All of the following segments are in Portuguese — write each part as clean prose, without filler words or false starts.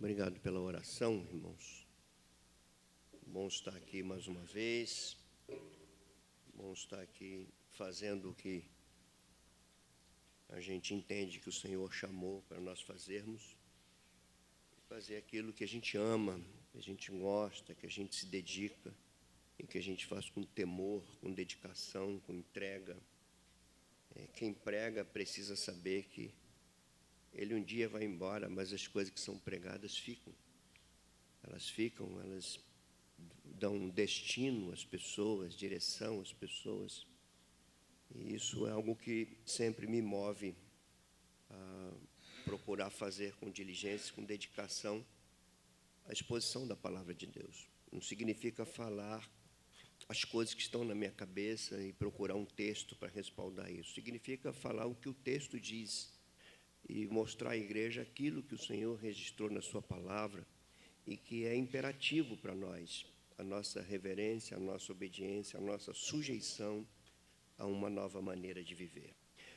Obrigado pela oração, irmãos. Bom estar aqui mais uma vez. Bom estar aqui fazendo o que a gente entende que o Senhor chamou para nós fazermos. Fazer aquilo que a gente ama, que a gente gosta, que a gente se dedica e que a gente faz com temor, com dedicação, com entrega. Quem prega precisa saber que ele um dia vai embora, mas as coisas que são pregadas ficam. Elas dão destino às pessoas, direção às pessoas. E isso é algo que sempre me move a procurar fazer com diligência, com dedicação, a exposição da palavra de Deus. Não significa falar as coisas que estão na minha cabeça e procurar um texto para respaldar isso. Significa falar o que o texto diz e mostrar à igreja aquilo que o Senhor registrou na sua palavra e que é imperativo para nós, a nossa reverência, a nossa obediência, a nossa sujeição a uma nova maneira de viver.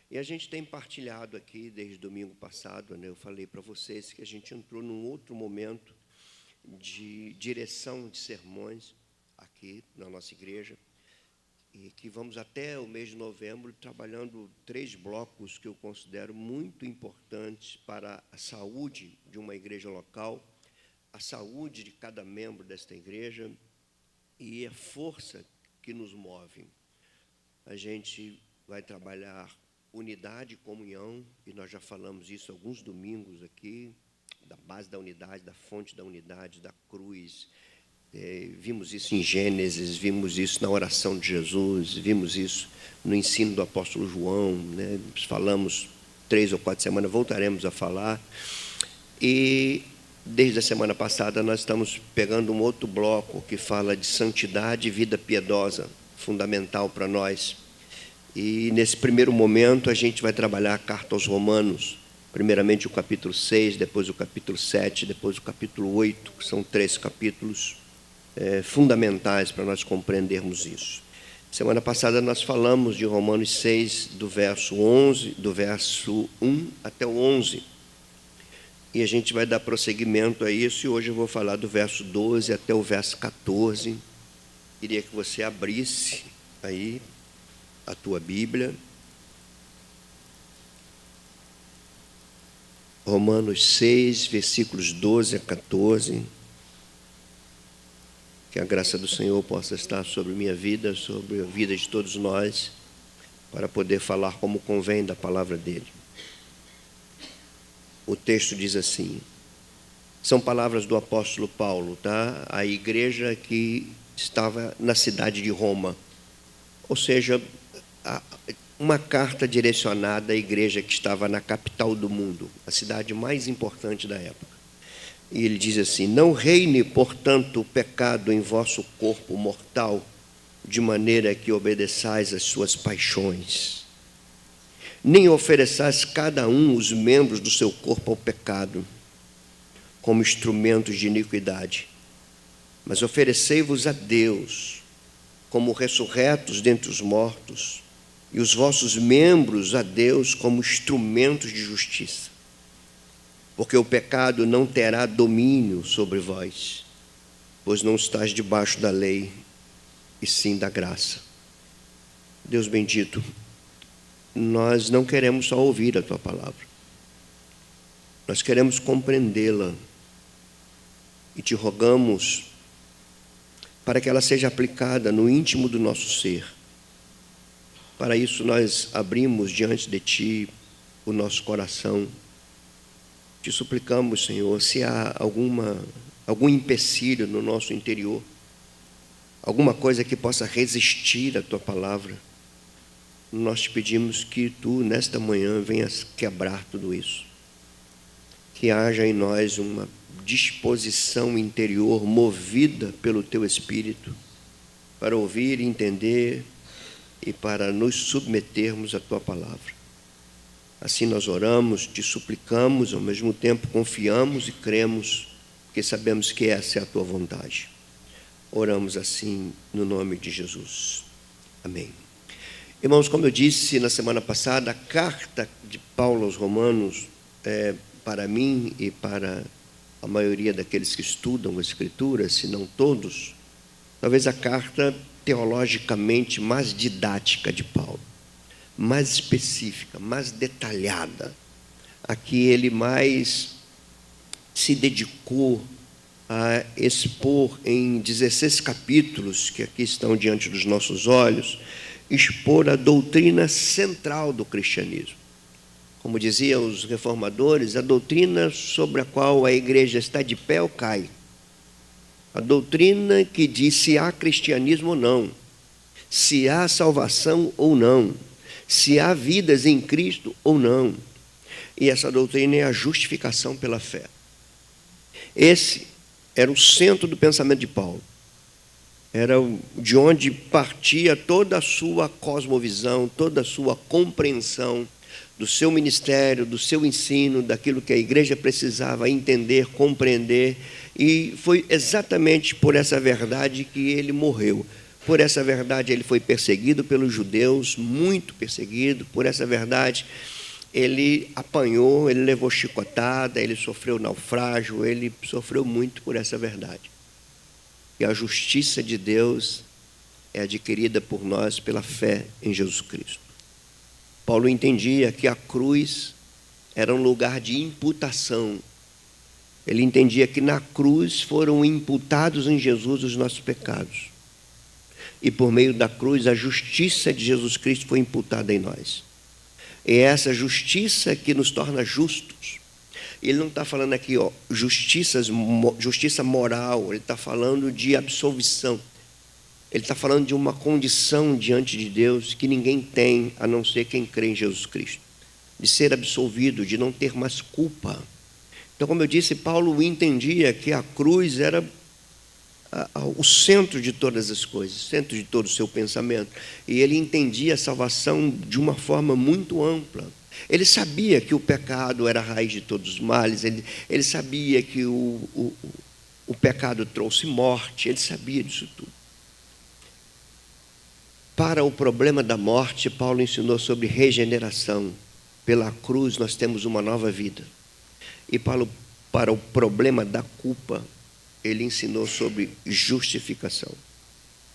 E a gente tem partilhado aqui, desde domingo passado, né, eu falei para vocês que a gente entrou num outro momento de direção de sermões aqui na nossa igreja, e que vamos até o mês de novembro trabalhando 3 blocos que eu considero muito importantes para a saúde de uma igreja local, a saúde de cada membro desta igreja e a força que nos move. A gente vai trabalhar unidade e comunhão, e nós já falamos isso alguns domingos aqui, da base da unidade, da fonte da unidade, da cruz. Vimos isso em Gênesis, vimos isso na oração de Jesus, vimos isso no ensino do apóstolo João, né? Falamos 3 ou 4 semanas, voltaremos a falar. E desde a semana passada nós estamos pegando um outro bloco que fala de santidade e vida piedosa, fundamental para nós. E nesse primeiro momento a gente vai trabalhar a carta aos Romanos, primeiramente o capítulo 6, depois o capítulo 7, depois o capítulo 8, que são 3 capítulos fundamentais para nós compreendermos isso. Semana passada nós falamos de Romanos 6, do verso 1 até o 11. E a gente vai dar prosseguimento a isso, e hoje eu vou falar do verso 12 até o verso 14. Queria que você abrisse aí a tua Bíblia. Romanos 6, versículos 12 a 14. Que a graça do Senhor possa estar sobre minha vida, sobre a vida de todos nós, para poder falar como convém da palavra dele. O texto diz assim, são palavras do apóstolo Paulo, tá? A igreja que estava na cidade de Roma, ou seja, uma carta direcionada à igreja que estava na capital do mundo, a cidade mais importante da época. E ele diz assim, não reine, portanto, o pecado em vosso corpo mortal, de maneira que obedeçais às suas paixões. Nem ofereçais cada um os membros do seu corpo ao pecado, como instrumentos de iniquidade, mas oferecei-vos a Deus, como ressurretos dentre os mortos, e os vossos membros a Deus como instrumentos de justiça. Porque o pecado não terá domínio sobre vós, pois não estáis debaixo da lei, e sim da graça. Deus bendito, nós não queremos só ouvir a tua palavra, nós queremos compreendê-la, e te rogamos para que ela seja aplicada no íntimo do nosso ser. Para isso nós abrimos diante de ti o nosso coração. Te suplicamos, Senhor, se há algum empecilho no nosso interior, alguma coisa que possa resistir à tua palavra, nós te pedimos que tu, nesta manhã, venhas quebrar tudo isso. Que haja em nós uma disposição interior movida pelo teu Espírito para ouvir, entender e para nos submetermos à tua palavra. Assim nós oramos, te suplicamos, ao mesmo tempo confiamos e cremos, porque sabemos que essa é a tua vontade. Oramos assim no nome de Jesus. Amém. Irmãos, como eu disse na semana passada, a carta de Paulo aos Romanos, para mim e para a maioria daqueles que estudam a Escritura, se não todos, talvez a carta teologicamente mais didática de Paulo, mais específica, mais detalhada, a que ele mais se dedicou a expor em 16 capítulos, que aqui estão diante dos nossos olhos, expor a doutrina central do cristianismo. Como diziam os reformadores, a doutrina sobre a qual a igreja está de pé ou cai. A doutrina que diz se há cristianismo ou não, se há salvação ou não, se há vidas em Cristo ou não. E essa doutrina é a justificação pela fé. Esse era o centro do pensamento de Paulo. Era de onde partia toda a sua cosmovisão, toda a sua compreensão do seu ministério, do seu ensino, daquilo que a igreja precisava entender, compreender. E foi exatamente por essa verdade que ele morreu. Por essa verdade ele foi perseguido pelos judeus, muito perseguido. Por essa verdade ele apanhou, ele levou chicotada, ele sofreu naufrágio, ele sofreu muito por essa verdade. E a justiça de Deus é adquirida por nós pela fé em Jesus Cristo. Paulo entendia que a cruz era um lugar de imputação. Ele entendia que na cruz foram imputados em Jesus os nossos pecados. E por meio da cruz a justiça de Jesus Cristo foi imputada em nós. E é essa justiça que nos torna justos. Ele não está falando aqui, justiça moral, ele está falando de absolvição. Ele está falando de uma condição diante de Deus que ninguém tem, a não ser quem crê em Jesus Cristo. De ser absolvido, de não ter mais culpa. Então, como eu disse, Paulo entendia que a cruz era o centro de todas as coisas, o centro de todo o seu pensamento. E ele entendia a salvação de uma forma muito ampla. Ele sabia que o pecado era a raiz de todos os males, ele sabia que o pecado trouxe morte, ele sabia disso tudo. Para o problema da morte, Paulo ensinou sobre regeneração. Pela cruz nós temos uma nova vida. E para o problema da culpa, ele ensinou sobre justificação.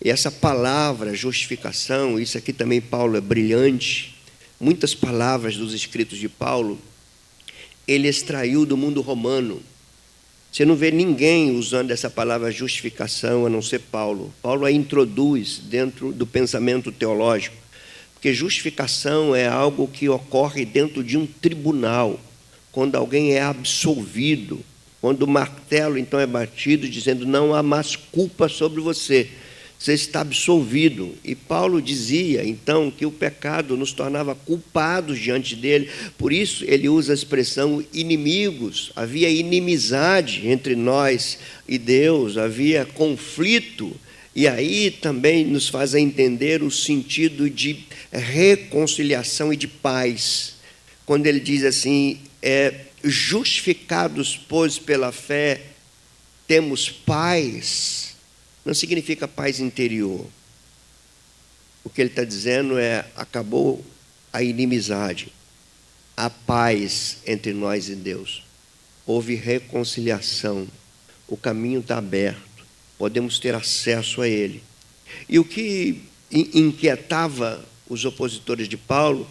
E essa palavra, justificação, isso aqui também Paulo é brilhante. Muitas palavras dos escritos de Paulo, ele extraiu do mundo romano. Você não vê ninguém usando essa palavra justificação, a não ser Paulo. Paulo a introduz dentro do pensamento teológico. Porque justificação é algo que ocorre dentro de um tribunal, quando alguém é absolvido, quando o martelo então é batido, dizendo não há mais culpa sobre você. Você está absolvido. E Paulo dizia, então, que o pecado nos tornava culpados diante dele. Por isso, ele usa a expressão inimigos. Havia inimizade entre nós e Deus. Havia conflito. E aí também nos faz entender o sentido de reconciliação e de paz. Quando ele diz assim, justificados, pois, pela fé, temos paz. Não significa paz interior. O que ele está dizendo é, acabou a inimizade, a paz entre nós e Deus. Houve reconciliação, o caminho está aberto, podemos ter acesso a Ele. E o que inquietava os opositores de Paulo,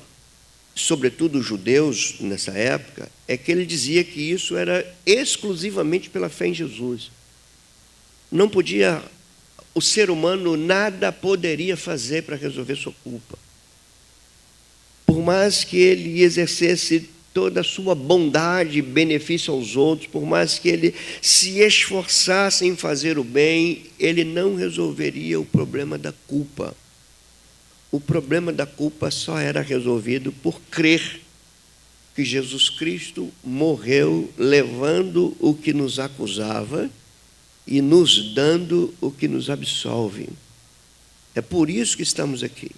sobretudo os judeus nessa época, é que ele dizia que isso era exclusivamente pela fé em Jesus. Não podia... O ser humano nada poderia fazer para resolver sua culpa. Por mais que ele exercesse toda a sua bondade e benefício aos outros, por mais que ele se esforçasse em fazer o bem, ele não resolveria o problema da culpa. O problema da culpa só era resolvido por crer que Jesus Cristo morreu levando o que nos acusava e nos dando o que nos absolve. É por isso que estamos aqui.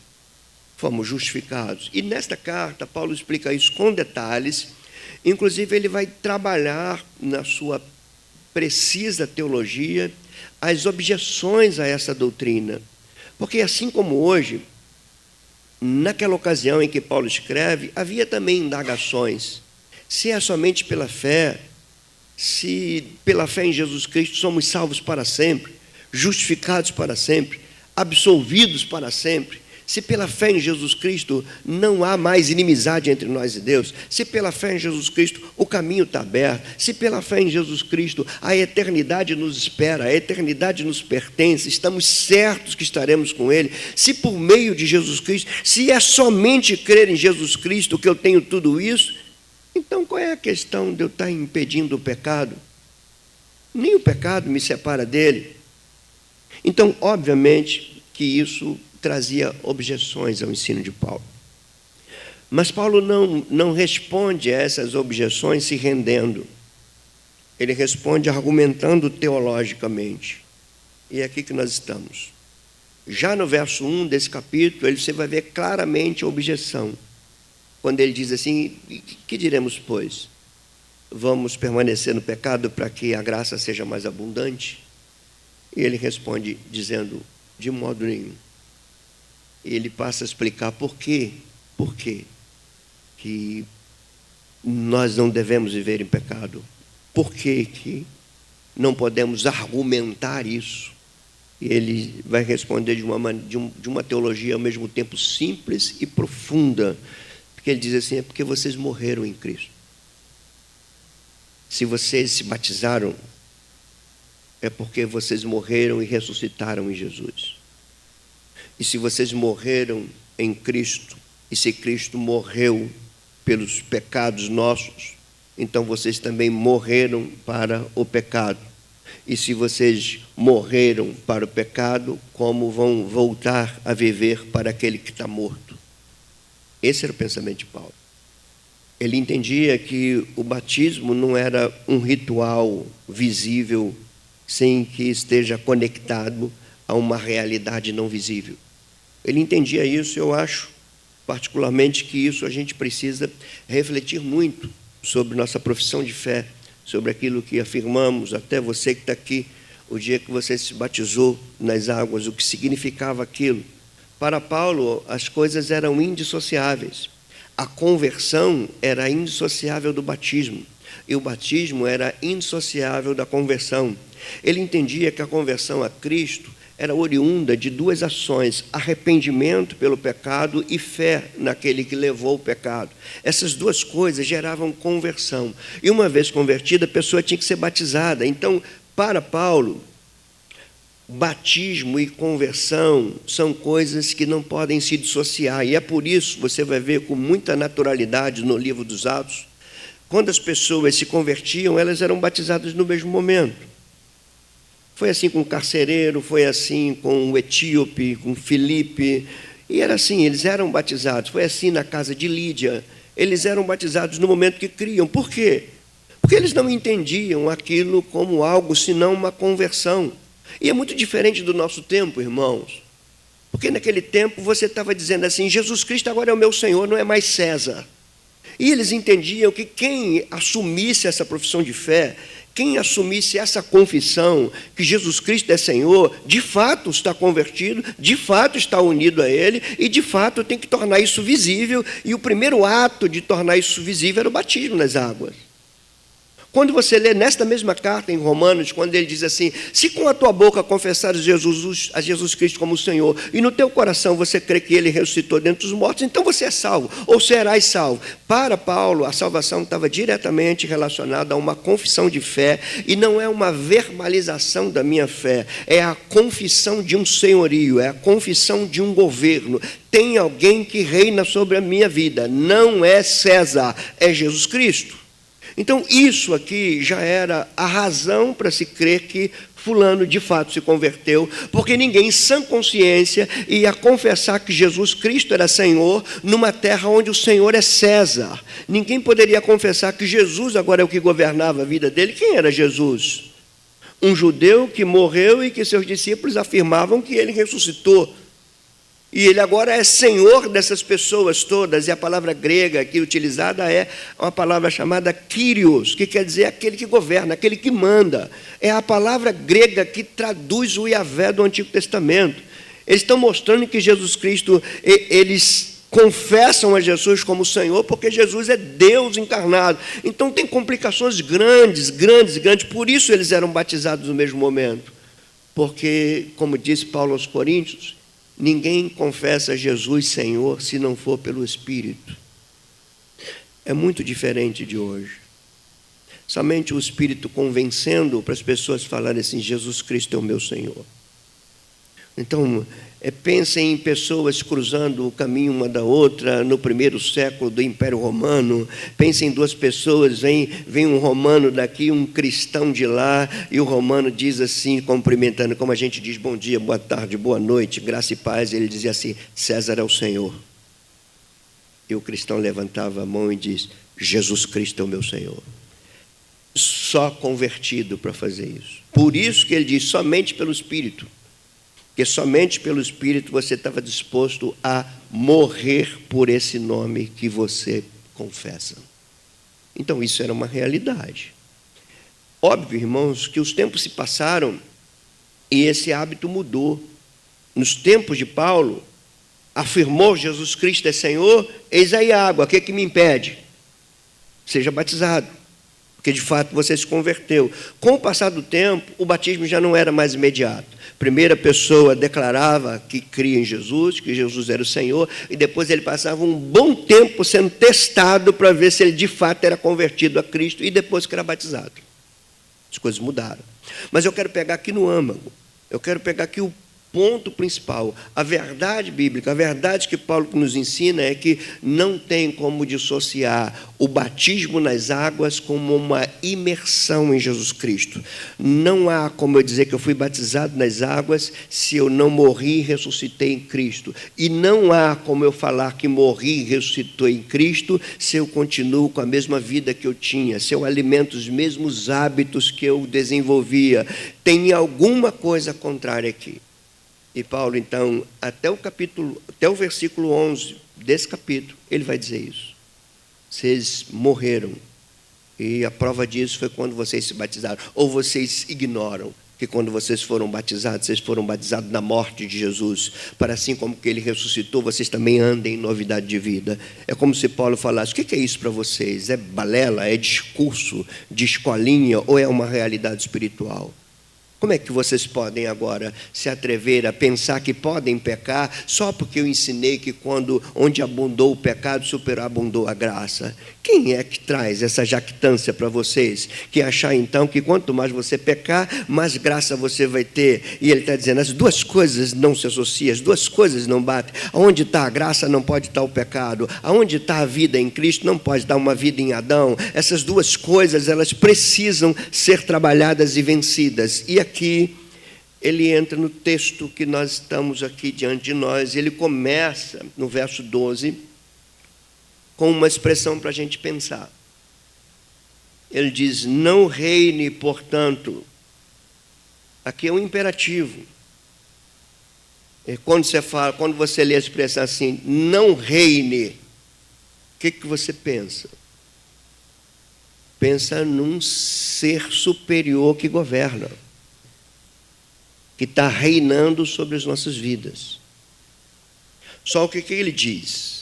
Fomos justificados. E nesta carta, Paulo explica isso com detalhes. Inclusive, ele vai trabalhar na sua precisa teologia as objeções a essa doutrina. Porque assim como hoje, naquela ocasião em que Paulo escreve, havia também indagações. Se é somente pela fé, Se pela fé em Jesus Cristo somos salvos para sempre, justificados para sempre, absolvidos para sempre, se pela fé em Jesus Cristo não há mais inimizade entre nós e Deus, se pela fé em Jesus Cristo o caminho está aberto, se pela fé em Jesus Cristo a eternidade nos espera, a eternidade nos pertence, estamos certos que estaremos com Ele, se por meio de Jesus Cristo, se é somente crer em Jesus Cristo que eu tenho tudo isso, então qual é a questão de eu estar impedindo o pecado? Nem o pecado me separa dele. Então, obviamente, que isso trazia objeções ao ensino de Paulo. Mas Paulo não responde a essas objeções se rendendo. Ele responde argumentando teologicamente. E é aqui que nós estamos. Já no verso 1 desse capítulo, você vai ver claramente a objeção. Quando ele diz assim, que diremos, pois? Vamos permanecer no pecado para que a graça seja mais abundante? E ele responde dizendo, de modo nenhum. E ele passa a explicar por quê que nós não devemos viver em pecado. Por que não podemos argumentar isso? E ele vai responder de uma teologia ao mesmo tempo simples e profunda. Porque ele diz assim, é porque vocês morreram em Cristo. Se vocês se batizaram, é porque vocês morreram e ressuscitaram em Jesus. E se vocês morreram em Cristo, e se Cristo morreu pelos pecados nossos, então vocês também morreram para o pecado. E se vocês morreram para o pecado, como vão voltar a viver para aquele que está morto? Esse era o pensamento de Paulo. Ele entendia que o batismo não era um ritual visível sem que esteja conectado a uma realidade não visível. Ele entendia isso, eu acho, particularmente, que isso a gente precisa refletir muito sobre nossa profissão de fé, sobre aquilo que afirmamos, até você que está aqui, o dia que você se batizou nas águas, o que significava aquilo. Para Paulo, as coisas eram indissociáveis. A conversão era indissociável do batismo, e o batismo era indissociável da conversão. Ele entendia que a conversão a Cristo era oriunda de duas ações, arrependimento pelo pecado e fé naquele que levou o pecado. Essas duas coisas geravam conversão. E uma vez convertida, a pessoa tinha que ser batizada. Então, para Paulo, batismo e conversão são coisas que não podem se dissociar. E é por isso, você vai ver com muita naturalidade no livro dos Atos, quando as pessoas se convertiam, elas eram batizadas no mesmo momento. Foi assim com o carcereiro, foi assim com o etíope, com Filipe, e era assim, eles eram batizados. Foi assim na casa de Lídia, eles eram batizados no momento que criam. Por quê? Porque eles não entendiam aquilo como algo senão uma conversão. E é muito diferente do nosso tempo, irmãos. Porque naquele tempo você estava dizendo assim, Jesus Cristo agora é o meu Senhor, não é mais César. E eles entendiam que quem assumisse essa profissão de fé, quem assumisse essa confissão, que Jesus Cristo é Senhor, de fato está convertido, de fato está unido a Ele, e de fato tem que tornar isso visível, e o primeiro ato de tornar isso visível era o batismo nas águas. Quando você lê nesta mesma carta em Romanos, quando ele diz assim, se com a tua boca confessares a Jesus Cristo como Senhor, e no teu coração você crê que Ele ressuscitou dentre os mortos, então você é salvo, ou serás salvo. Para Paulo, a salvação estava diretamente relacionada a uma confissão de fé, e não é uma verbalização da minha fé, é a confissão de um senhorio, é a confissão de um governo. Tem alguém que reina sobre a minha vida, não é César, é Jesus Cristo. Então, isso aqui já era a razão para se crer que fulano de fato se converteu, porque ninguém, em sã consciência, ia confessar que Jesus Cristo era Senhor numa terra onde o Senhor é César. Ninguém poderia confessar que Jesus agora é o que governava a vida dele. Quem era Jesus? Um judeu que morreu e que seus discípulos afirmavam que ele ressuscitou. E ele agora é Senhor dessas pessoas todas, e a palavra grega aqui utilizada é uma palavra chamada Kyrios, que quer dizer aquele que governa, aquele que manda. É a palavra grega que traduz o Yahvé do Antigo Testamento. Eles estão mostrando que Jesus Cristo, eles confessam a Jesus como Senhor, porque Jesus é Deus encarnado. Então tem complicações grandes. Por isso eles eram batizados no mesmo momento. Porque, como disse Paulo aos Coríntios, ninguém confessa Jesus Senhor se não for pelo Espírito. É muito diferente de hoje. Somente o Espírito convencendo para as pessoas falarem assim: Jesus Cristo é o meu Senhor. Então, pensem em pessoas cruzando o caminho uma da outra no primeiro século do Império Romano. Pensem em duas pessoas, vem um romano daqui, um cristão de lá, e o romano diz assim, cumprimentando, como a gente diz bom dia, boa tarde, boa noite, graça e paz. Ele dizia assim: César é o Senhor. E o cristão levantava a mão e diz: Jesus Cristo é o meu Senhor. Só convertido para fazer isso. Por isso que ele diz: somente pelo Espírito. Porque somente pelo Espírito você estava disposto a morrer por esse nome que você confessa. Então, isso era uma realidade. Óbvio, irmãos, que os tempos se passaram e esse hábito mudou. Nos tempos de Paulo, afirmou Jesus Cristo é Senhor, eis aí a água, o que me impede? Seja batizado. Porque de fato você se converteu. Com o passar do tempo, o batismo já não era mais imediato. Primeira pessoa declarava que cria em Jesus, que Jesus era o Senhor, e depois ele passava um bom tempo sendo testado para ver se ele de fato era convertido a Cristo, e depois que era batizado. As coisas mudaram. Mas eu quero pegar aqui no âmago, eu quero pegar aqui o ponto principal. A verdade bíblica, a verdade que Paulo nos ensina é que não tem como dissociar o batismo nas águas como uma imersão em Jesus Cristo. Não há como eu dizer que eu fui batizado nas águas se eu não morri e ressuscitei em Cristo. E não há como eu falar que morri e ressuscitou em Cristo se eu continuo com a mesma vida que eu tinha, se eu alimento os mesmos hábitos que eu desenvolvia. Tem alguma coisa contrária aqui. E Paulo, então, até o versículo 11 desse capítulo, ele vai dizer isso. Vocês morreram. E a prova disso foi quando vocês se batizaram. Ou vocês ignoram que quando vocês foram batizados na morte de Jesus, para assim como que ele ressuscitou, vocês também andem em novidade de vida. É como se Paulo falasse: o que é isso para vocês? É balela? É discurso de escolinha? Ou é uma realidade espiritual? Como é que vocês podem agora se atrever a pensar que podem pecar só porque eu ensinei que onde abundou o pecado, superabundou a graça? Quem é que traz essa jactância para vocês? Que achar então que quanto mais você pecar, mais graça você vai ter. E ele está dizendo, as duas coisas não se associam, as duas coisas não batem. Aonde está a graça não pode estar o pecado. Aonde está a vida em Cristo não pode estar uma vida em Adão. Essas duas coisas, elas precisam ser trabalhadas e vencidas. E aqui ele entra no texto que nós estamos aqui diante de nós. Ele começa no verso 12 com uma expressão para a gente pensar. Ele diz, não reine, portanto. Aqui é um imperativo. E quando você lê a expressão assim, não reine, o que você pensa? Pensa num ser superior que governa, que está reinando sobre as nossas vidas. Só o que ele diz?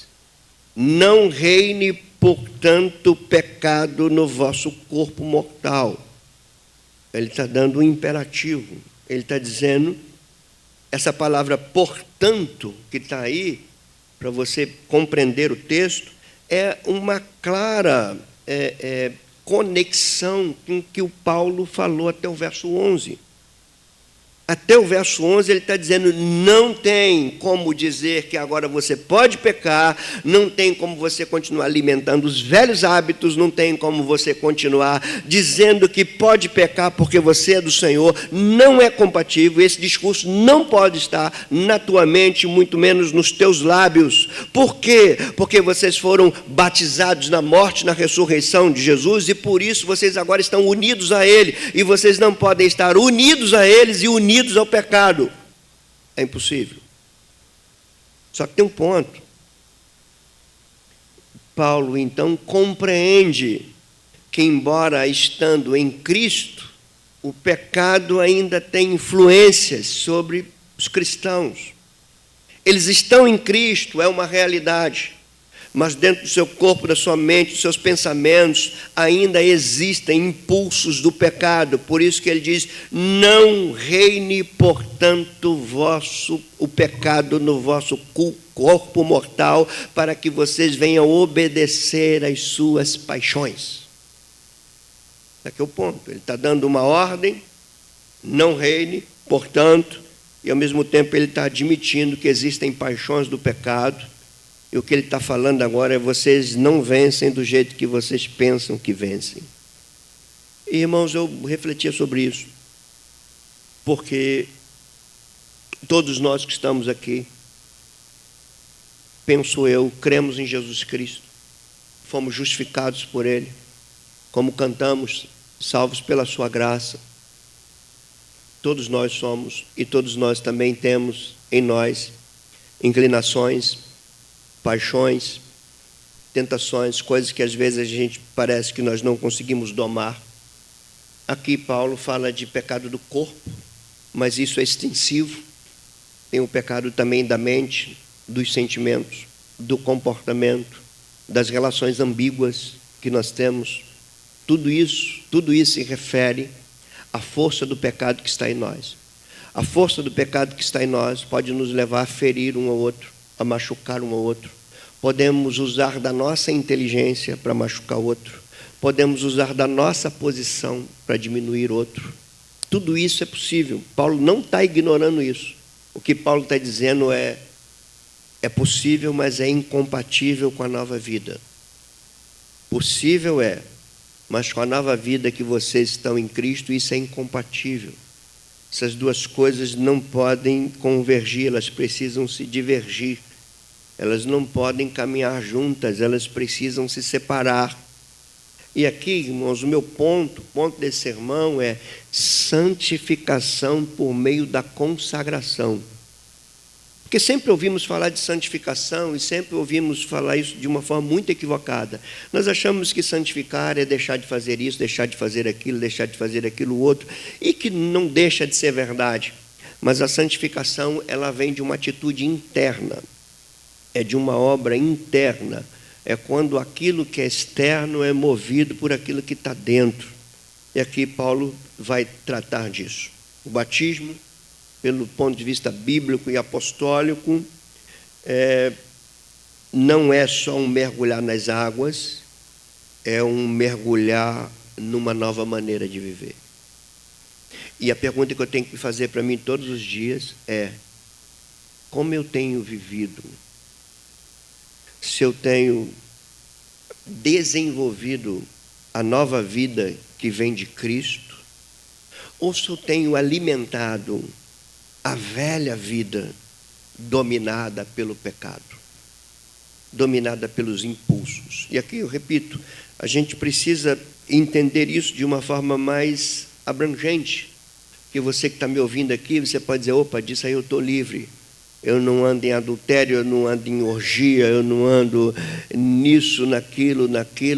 Não reine, portanto, pecado no vosso corpo mortal. Ele está dando um imperativo. Ele está dizendo, essa palavra portanto, que está aí, para você compreender o texto, é uma clara conexão com o que o Paulo falou até o verso 11. Até o verso 11 ele está dizendo, não tem como dizer que agora você pode pecar, não tem como você continuar alimentando os velhos hábitos, não tem como você continuar dizendo que pode pecar porque você é do Senhor, não é compatível, esse discurso não pode estar na tua mente, muito menos nos teus lábios. Por quê? Porque vocês foram batizados na morte, na ressurreição de Jesus, e por isso vocês agora estão unidos a Ele, e vocês não podem estar unidos a eles e unidos ao pecado. É impossível. Só que tem um ponto. Paulo, então, compreende que, embora estando em Cristo, o pecado ainda tem influências sobre os cristãos. Eles estão em Cristo, é uma realidade. Mas dentro do seu corpo, da sua mente, dos seus pensamentos, ainda existem impulsos do pecado. Por isso que ele diz: não reine, portanto, o pecado no vosso corpo mortal, para que vocês venham obedecer às suas paixões. Aqui é o ponto. Ele está dando uma ordem: não reine, portanto, e ao mesmo tempo ele está admitindo que existem paixões do pecado. E o que ele está falando agora é: vocês não vencem do jeito que vocês pensam que vencem. E, irmãos, eu refletia sobre isso, porque todos nós que estamos aqui, penso eu, cremos em Jesus Cristo, fomos justificados por Ele, como cantamos, salvos pela sua graça. Todos nós somos, e todos nós também temos em nós inclinações, paixões, tentações, coisas que às vezes a gente parece que nós não conseguimos domar. Aqui Paulo fala de pecado do corpo, mas isso é extensivo. Tem o pecado também da mente, dos sentimentos, do comportamento, das relações ambíguas que nós temos. Tudo isso se refere à força do pecado que está em nós. A força do pecado que está em nós pode nos levar a ferir um ao outro, a machucar um ao outro. Podemos usar da nossa inteligência para machucar o outro. Podemos usar da nossa posição para diminuir outro. Tudo isso é possível. Paulo não está ignorando isso. O que Paulo está dizendo é possível, mas é incompatível com a nova vida. Possível é, mas com a nova vida que vocês estão em Cristo, isso é incompatível. Essas duas coisas não podem convergir, elas precisam se divergir. Elas não podem caminhar juntas, elas precisam se separar. E aqui, irmãos, o meu ponto desse sermão é santificação por meio da consagração. Porque sempre ouvimos falar de santificação e sempre ouvimos falar isso de uma forma muito equivocada. Nós achamos que santificar é deixar de fazer isso, deixar de fazer aquilo, deixar de fazer aquilo outro, e que não deixa de ser verdade. Mas a santificação, ela vem de uma atitude interna, é de uma obra interna. É quando aquilo que é externo é movido por aquilo que está dentro. E aqui Paulo vai tratar disso. O batismo, pelo ponto de vista bíblico e apostólico, não é só um mergulhar nas águas, é um mergulhar numa nova maneira de viver. E a pergunta que eu tenho que fazer para mim todos os dias é: como eu tenho vivido? Se eu tenho desenvolvido a nova vida que vem de Cristo, ou se eu tenho alimentado a velha vida dominada pelo pecado, dominada pelos impulsos. E aqui eu repito, a gente precisa entender isso de uma forma mais abrangente. Que você que está me ouvindo aqui, você pode dizer: opa, disso aí eu estou livre. Eu não ando em adultério, eu não ando em orgia, eu não ando nisso, naquilo,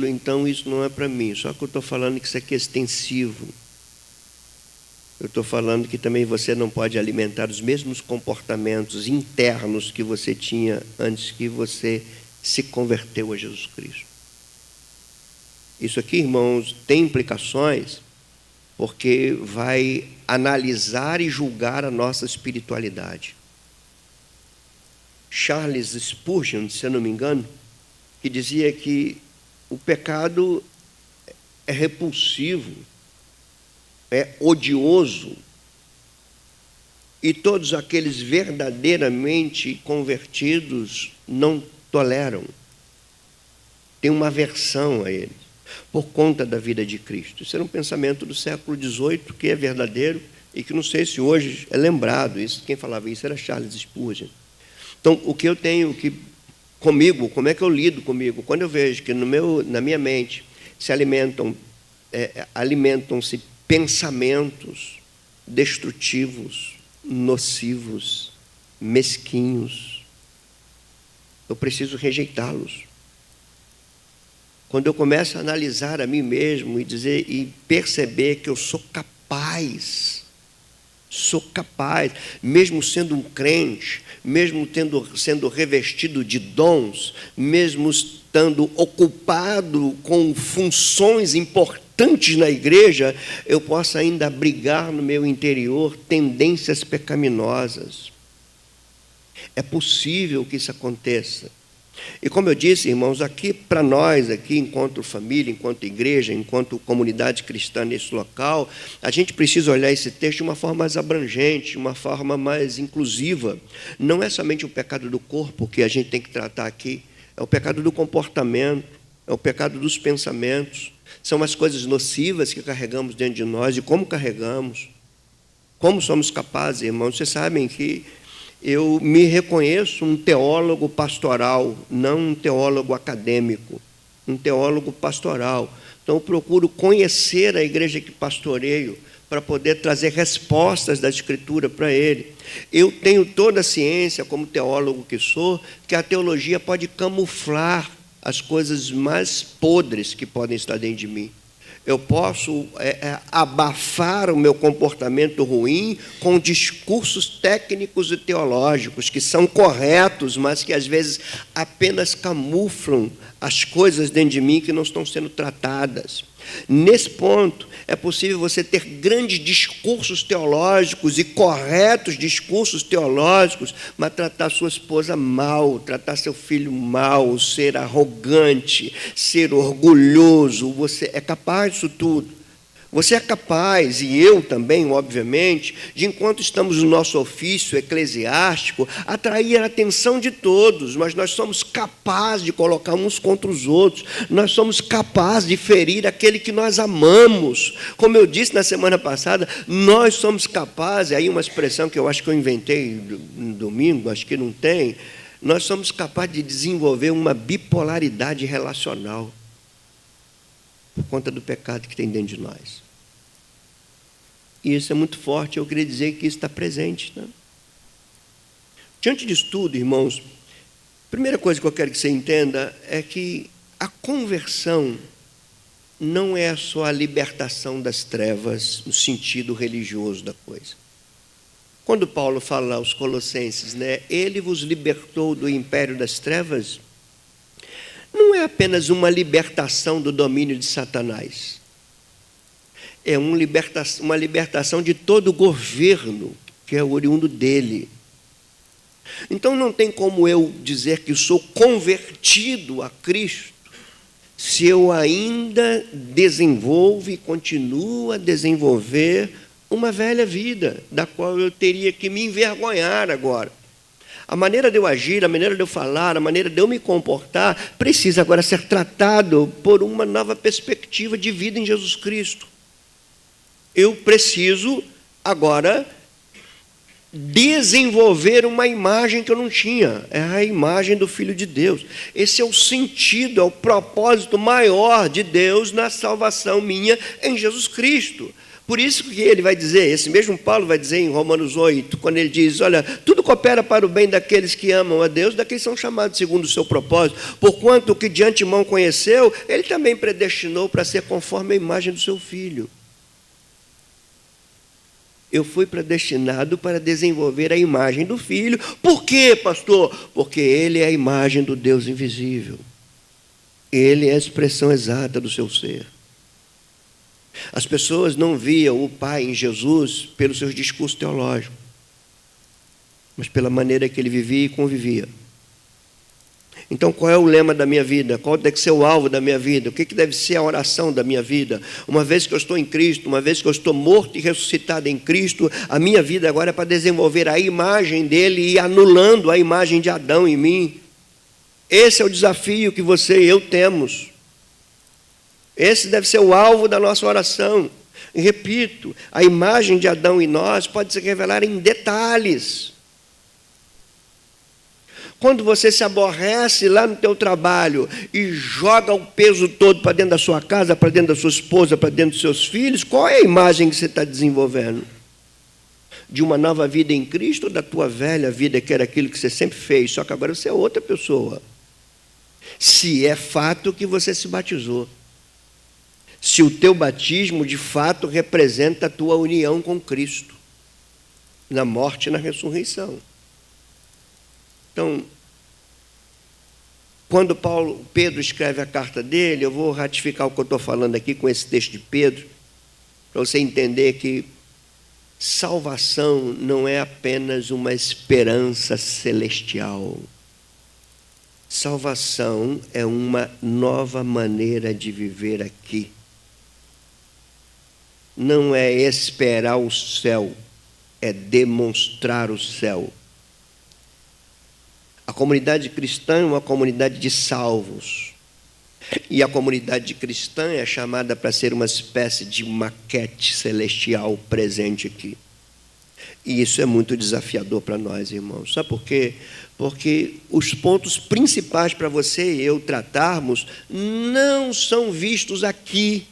então isso não é para mim. Só que eu estou falando que isso aqui é extensivo. Eu estou falando que também você não pode alimentar os mesmos comportamentos internos que você tinha antes que você se converteu a Jesus Cristo. Isso aqui, irmãos, tem implicações, porque vai analisar e julgar a nossa espiritualidade. Charles Spurgeon, se eu não me engano, que dizia que o pecado é repulsivo, é odioso, e todos aqueles verdadeiramente convertidos não toleram, tem uma aversão a ele, por conta da vida de Cristo. Isso era um pensamento do século XVIII, que é verdadeiro, e que não sei se hoje é lembrado. Isso, quem falava isso era Charles Spurgeon. Então, o que eu tenho que comigo, como é que eu lido comigo? Quando eu vejo que na minha mente se alimentam-se pensamentos destrutivos, nocivos, mesquinhos, eu preciso rejeitá-los. Quando eu começo a analisar a mim mesmo e perceber que eu sou capaz Sou capaz, mesmo sendo um crente, mesmo sendo revestido de dons, mesmo estando ocupado com funções importantes na igreja, eu posso ainda abrigar no meu interior tendências pecaminosas. É possível que isso aconteça. E como eu disse, irmãos, aqui para nós, aqui enquanto família, enquanto igreja, enquanto comunidade cristã nesse local, a gente precisa olhar esse texto de uma forma mais abrangente, de uma forma mais inclusiva. Não é somente o pecado do corpo que a gente tem que tratar aqui, é o pecado do comportamento, é o pecado dos pensamentos, são as coisas nocivas que carregamos dentro de nós e como carregamos, como somos capazes, irmãos. Vocês sabem que eu me reconheço um teólogo pastoral, não um teólogo acadêmico, um teólogo pastoral. Então, eu procuro conhecer a igreja que pastoreio para poder trazer respostas da Escritura para ele. Eu tenho toda a ciência, como teólogo que sou, que a teologia pode camuflar as coisas mais podres que podem estar dentro de mim. Eu posso abafar o meu comportamento ruim com discursos técnicos e teológicos que são corretos, mas que às vezes apenas camuflam as coisas dentro de mim que não estão sendo tratadas. Nesse ponto, é possível você ter grandes discursos teológicos e corretos discursos teológicos, mas tratar sua esposa mal, tratar seu filho mal, ser arrogante, ser orgulhoso. Você é capaz disso tudo. Você é capaz, e eu também, obviamente, de, enquanto estamos no nosso ofício eclesiástico, atrair a atenção de todos, mas nós somos capazes de colocar uns contra os outros, nós somos capazes de ferir aquele que nós amamos. Como eu disse na semana passada, nós somos capazes, aí uma expressão que eu acho que eu inventei no domingo, acho que não tem, nós somos capazes de desenvolver uma bipolaridade relacional por conta do pecado que tem dentro de nós. E isso é muito forte, eu queria dizer que isso está presente. Né? Diante disso tudo, irmãos, a primeira coisa que eu quero que você entenda é que a conversão não é só a libertação das trevas no sentido religioso da coisa. Quando Paulo fala aos Colossenses, né, ele vos libertou do império das trevas, não é apenas uma libertação do domínio de Satanás. É uma libertação de todo o governo, que é oriundo dele. Então, não tem como eu dizer que sou convertido a Cristo, se eu ainda desenvolvo e continuo a desenvolver uma velha vida, da qual eu teria que me envergonhar agora. A maneira de eu agir, a maneira de eu falar, a maneira de eu me comportar, precisa agora ser tratado por uma nova perspectiva de vida em Jesus Cristo. Eu preciso agora desenvolver uma imagem que eu não tinha, é a imagem do Filho de Deus. Esse é o sentido, é o propósito maior de Deus na salvação minha em Jesus Cristo. Por isso que ele vai dizer, esse mesmo Paulo vai dizer em Romanos 8, quando ele diz, olha, tudo coopera para o bem daqueles que amam a Deus, daqueles que são chamados segundo o seu propósito, porquanto o que de antemão conheceu, ele também predestinou para ser conforme a imagem do seu Filho. Eu fui predestinado para desenvolver a imagem do Filho. Por quê, pastor? Porque ele é a imagem do Deus invisível. Ele é a expressão exata do seu ser. As pessoas não viam o Pai em Jesus pelos seus discursos teológicos, mas pela maneira que ele vivia e convivia. Então, qual é o lema da minha vida? Qual deve ser o alvo da minha vida? O que deve ser a oração da minha vida? Uma vez que eu estou em Cristo, uma vez que eu estou morto e ressuscitado em Cristo, a minha vida agora é para desenvolver a imagem dele e anulando a imagem de Adão em mim. Esse é o desafio que você e eu temos. Esse deve ser o alvo da nossa oração. E repito, a imagem de Adão em nós pode se revelar em detalhes. Quando você se aborrece lá no teu trabalho e joga o peso todo para dentro da sua casa, para dentro da sua esposa, para dentro dos seus filhos, qual é a imagem que você está desenvolvendo? De uma nova vida em Cristo ou da tua velha vida, que era aquilo que você sempre fez, só que agora você é outra pessoa? Se é fato que você se batizou. Se o teu batismo, de fato, representa a tua união com Cristo. na morte e na ressurreição. Então, quando Pedro escreve a carta dele, eu vou ratificar o que eu estou falando aqui com esse texto de Pedro, para você entender que salvação não é apenas uma esperança celestial. Salvação é uma nova maneira de viver aqui. Não é esperar o céu, é demonstrar o céu. A comunidade cristã é uma comunidade de salvos. E a comunidade cristã é chamada para ser uma espécie de maquete celestial presente aqui. E isso é muito desafiador para nós, irmãos. Sabe por quê? Porque os pontos principais para você e eu tratarmos não são vistos aqui.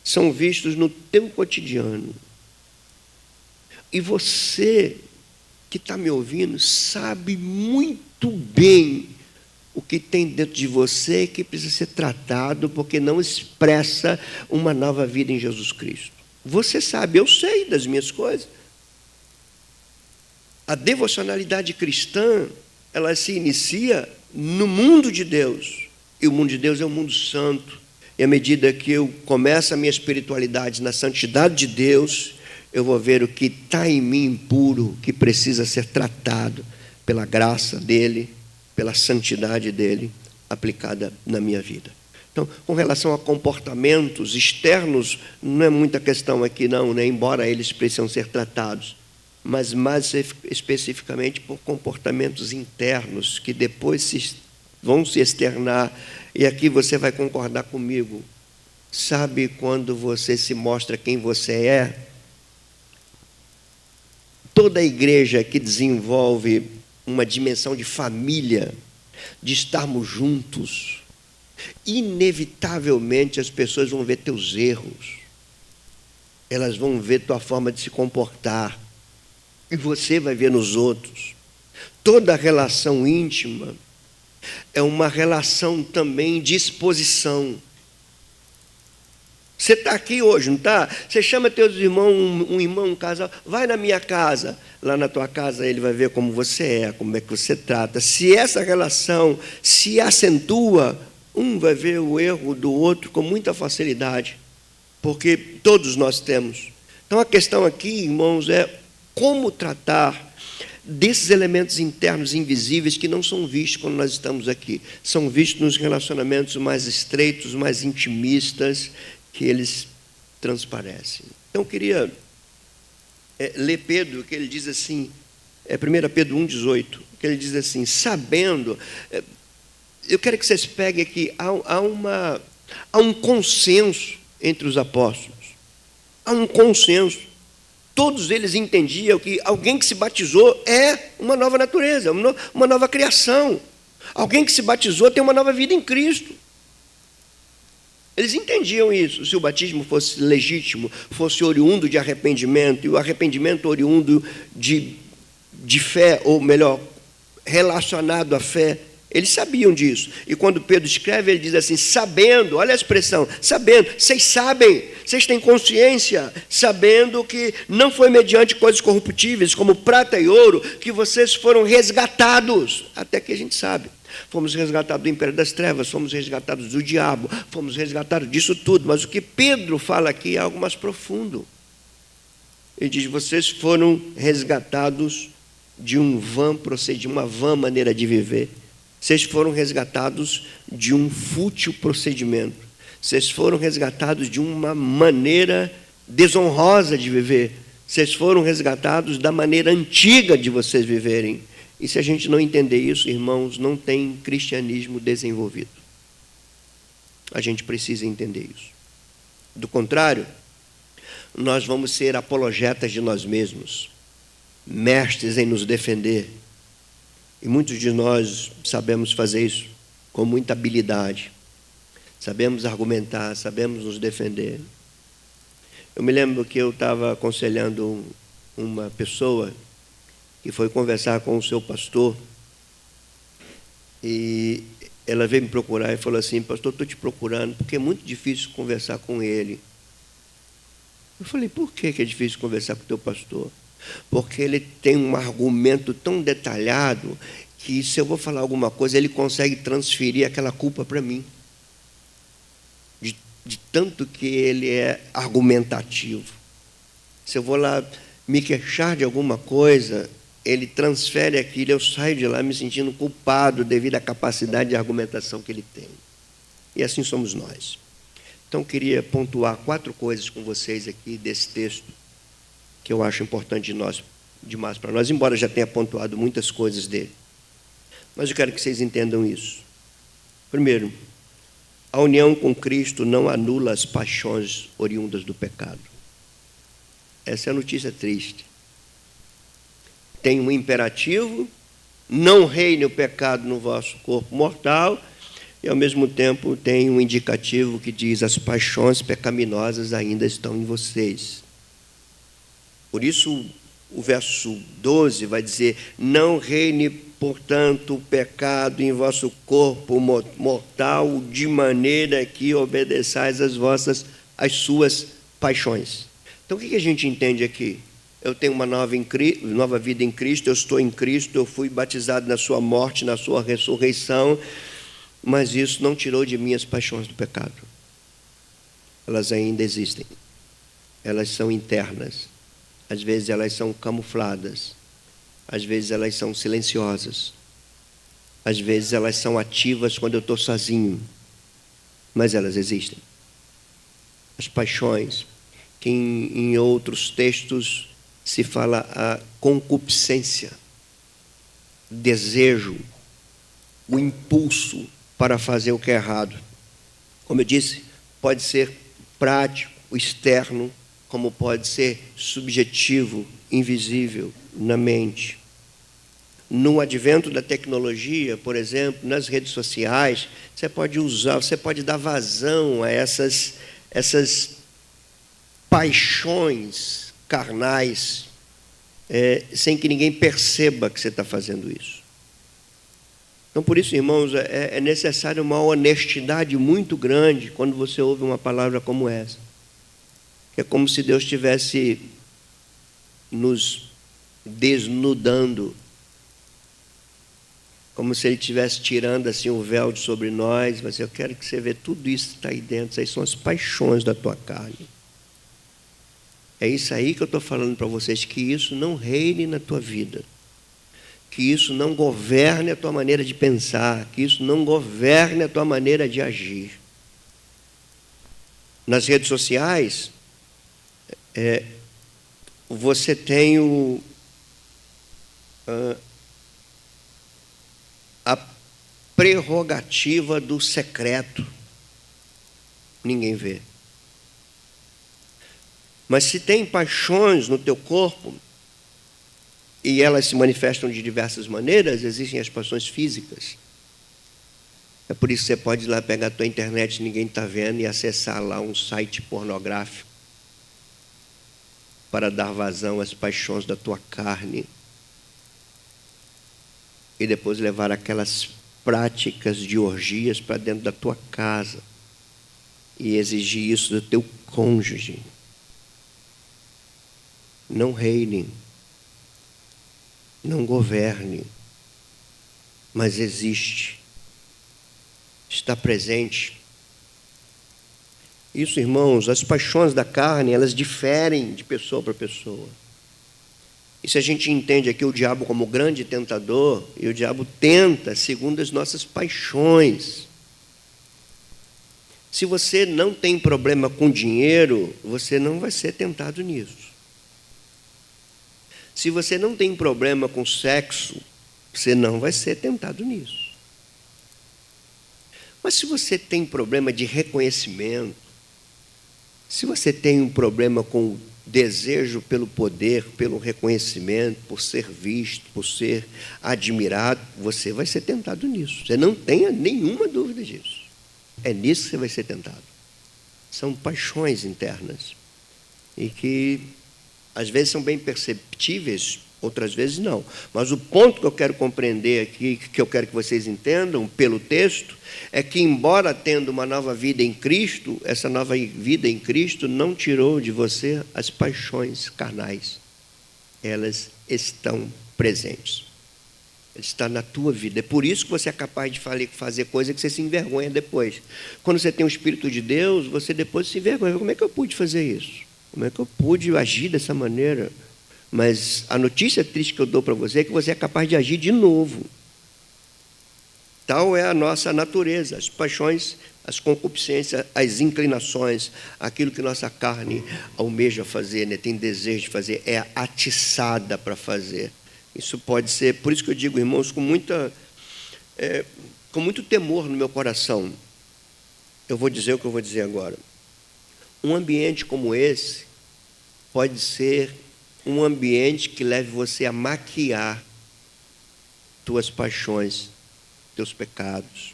São vistos no teu cotidiano. E você que está me ouvindo sabe muito bem o que tem dentro de você que precisa ser tratado porque não expressa uma nova vida em Jesus Cristo. Você sabe, eu sei das minhas coisas. A devocionalidade cristã, ela se inicia no mundo de Deus. E o mundo de Deus é um mundo santo. E à medida que eu começo a minha espiritualidade na santidade de Deus, eu vou ver o que está em mim impuro, que precisa ser tratado pela graça dEle, pela santidade dEle, aplicada na minha vida. Então, com relação a comportamentos externos, não é muita questão aqui não, né? Embora eles precisam ser tratados, mas mais especificamente por comportamentos internos, que depois vão se externar, e aqui você vai concordar comigo. Sabe quando você se mostra quem você é? Toda a igreja que desenvolve uma dimensão de família, de estarmos juntos, inevitavelmente as pessoas vão ver teus erros, elas vão ver tua forma de se comportar, e você vai ver nos outros. Toda relação íntima é uma relação também de exposição. Você está aqui hoje, não está? Você chama teus irmãos, um irmão, um casal, vai na minha casa. Lá na tua casa ele vai ver como você é, como é que você trata. Se essa relação se acentua, um vai ver o erro do outro com muita facilidade, porque todos nós temos. Então a questão aqui, irmãos, é como tratar desses elementos internos invisíveis que não são vistos quando nós estamos aqui. São vistos nos relacionamentos mais estreitos, mais intimistas, que eles transparecem. Então, eu queria ler Pedro, que ele diz assim, 1 Pedro 1,18, que ele diz assim, sabendo, eu quero que vocês peguem aqui, há um consenso entre os apóstolos, há um consenso, todos eles entendiam que alguém que se batizou é uma nova natureza, uma nova criação, alguém que se batizou tem uma nova vida em Cristo. Eles entendiam isso. Se o batismo fosse legítimo, fosse oriundo de arrependimento, e o arrependimento oriundo de fé, ou melhor, relacionado à fé, eles sabiam disso. E quando Pedro escreve, ele diz assim, sabendo, olha a expressão, sabendo, vocês sabem, vocês têm consciência, sabendo que não foi mediante coisas corruptíveis, como prata e ouro, que vocês foram resgatados, até que a gente sabe. Fomos resgatados do império das trevas, fomos resgatados do diabo, fomos resgatados disso tudo. Mas o que Pedro fala aqui é algo mais profundo. Ele diz, vocês foram resgatados de uma vã maneira de viver. Vocês foram resgatados de um fútil procedimento. Vocês foram resgatados de uma maneira desonrosa de viver. Vocês foram resgatados da maneira antiga de vocês viverem. E se a gente não entender isso, irmãos, não tem cristianismo desenvolvido. A gente precisa entender isso. Do contrário, nós vamos ser apologetas de nós mesmos, mestres em nos defender. E muitos de nós sabemos fazer isso com muita habilidade. Sabemos argumentar, sabemos nos defender. Eu me lembro que eu estava aconselhando uma pessoa que foi conversar com o seu pastor, e ela veio me procurar e falou assim, pastor, estou te procurando, porque é muito difícil conversar com ele. Eu falei, por que é difícil conversar com o teu pastor? Porque ele tem um argumento tão detalhado que, se eu vou falar alguma coisa, ele consegue transferir aquela culpa para mim. De tanto que ele é argumentativo. Se eu vou lá me queixar de alguma coisa, ele transfere aquilo, eu saio de lá me sentindo culpado devido à capacidade de argumentação que ele tem. E assim somos nós. Então, eu queria pontuar 4 coisas com vocês aqui desse texto, que eu acho importante demais para nós, embora eu já tenha pontuado muitas coisas dele. Mas eu quero que vocês entendam isso. Primeiro, a união com Cristo não anula as paixões oriundas do pecado. Essa é a notícia triste. Tem um imperativo, não reine o pecado no vosso corpo mortal, e ao mesmo tempo tem um indicativo que diz: as paixões pecaminosas ainda estão em vocês. Por isso, o verso 12 vai dizer: não reine, portanto, o pecado em vosso corpo mortal, de maneira que obedeçais às suas paixões. Então, o que a gente entende aqui? Eu tenho uma nova vida em Cristo, eu estou em Cristo, eu fui batizado na sua morte, na sua ressurreição, mas isso não tirou de mim as paixões do pecado. Elas ainda existem. Elas são internas. Às vezes elas são camufladas. Às vezes elas são silenciosas. Às vezes elas são ativas quando eu estou sozinho. Mas elas existem. As paixões, que em outros textos se fala a concupiscência, desejo, o impulso para fazer o que é errado. Como eu disse, pode ser prático, externo, como pode ser subjetivo, invisível, na mente. No advento da tecnologia, por exemplo, nas redes sociais, você pode dar vazão a essas paixões carnais, sem que ninguém perceba que você está fazendo isso. Então, por isso, irmãos, é necessário uma honestidade muito grande quando você ouve uma palavra como essa. É como se Deus estivesse nos desnudando, como se Ele estivesse tirando assim o véu de sobre nós, mas eu quero que você veja tudo isso que está aí dentro, isso aí são as paixões da tua carne. É isso aí que eu estou falando para vocês, que isso não reine na tua vida, que isso não governe a tua maneira de pensar, que isso não governe a tua maneira de agir. Nas redes sociais, você tem a prerrogativa do secreto. Ninguém vê. Mas se tem paixões no teu corpo, e elas se manifestam de diversas maneiras, existem as paixões físicas. É por isso que você pode ir lá pegar a tua internet, ninguém está vendo, e acessar lá um site pornográfico para dar vazão às paixões da tua carne. E depois levar aquelas práticas de orgias para dentro da tua casa. E exigir isso do teu cônjuge. Não reine. Não governe. Mas existe. Está presente. Isso, irmãos, as paixões da carne, elas diferem de pessoa para pessoa. E se a gente entende aqui o diabo como grande tentador, e o diabo tenta segundo as nossas paixões. Se você não tem problema com dinheiro, você não vai ser tentado nisso. Se você não tem problema com sexo, você não vai ser tentado nisso. Mas se você tem problema de reconhecimento, se você tem um problema com o desejo pelo poder, pelo reconhecimento, por ser visto, por ser admirado, você vai ser tentado nisso. Você não tenha nenhuma dúvida disso. É nisso que você vai ser tentado. São paixões internas. E que, às vezes, são bem perceptíveis outras vezes não. Mas o ponto que eu quero compreender aqui, que eu quero que vocês entendam pelo texto, é que, embora tendo uma nova vida em Cristo, essa nova vida em Cristo não tirou de você as paixões carnais. Elas estão presentes. Está na tua vida. É por isso que você é capaz de fazer coisa que você se envergonha depois. Quando você tem o Espírito de Deus, você depois se envergonha. Como é que eu pude fazer isso? Como é que eu pude agir dessa maneira? Mas a notícia triste que eu dou para você é que você é capaz de agir de novo. Tal é a nossa natureza, as paixões, as concupiscências, as inclinações, aquilo que nossa carne almeja fazer, né, tem desejo de fazer, é atiçada para fazer. Isso pode ser, por isso que eu digo, irmãos, com muito temor no meu coração, eu vou dizer o que eu vou dizer agora. Um ambiente como esse pode ser um ambiente que leve você a maquiar tuas paixões, teus pecados.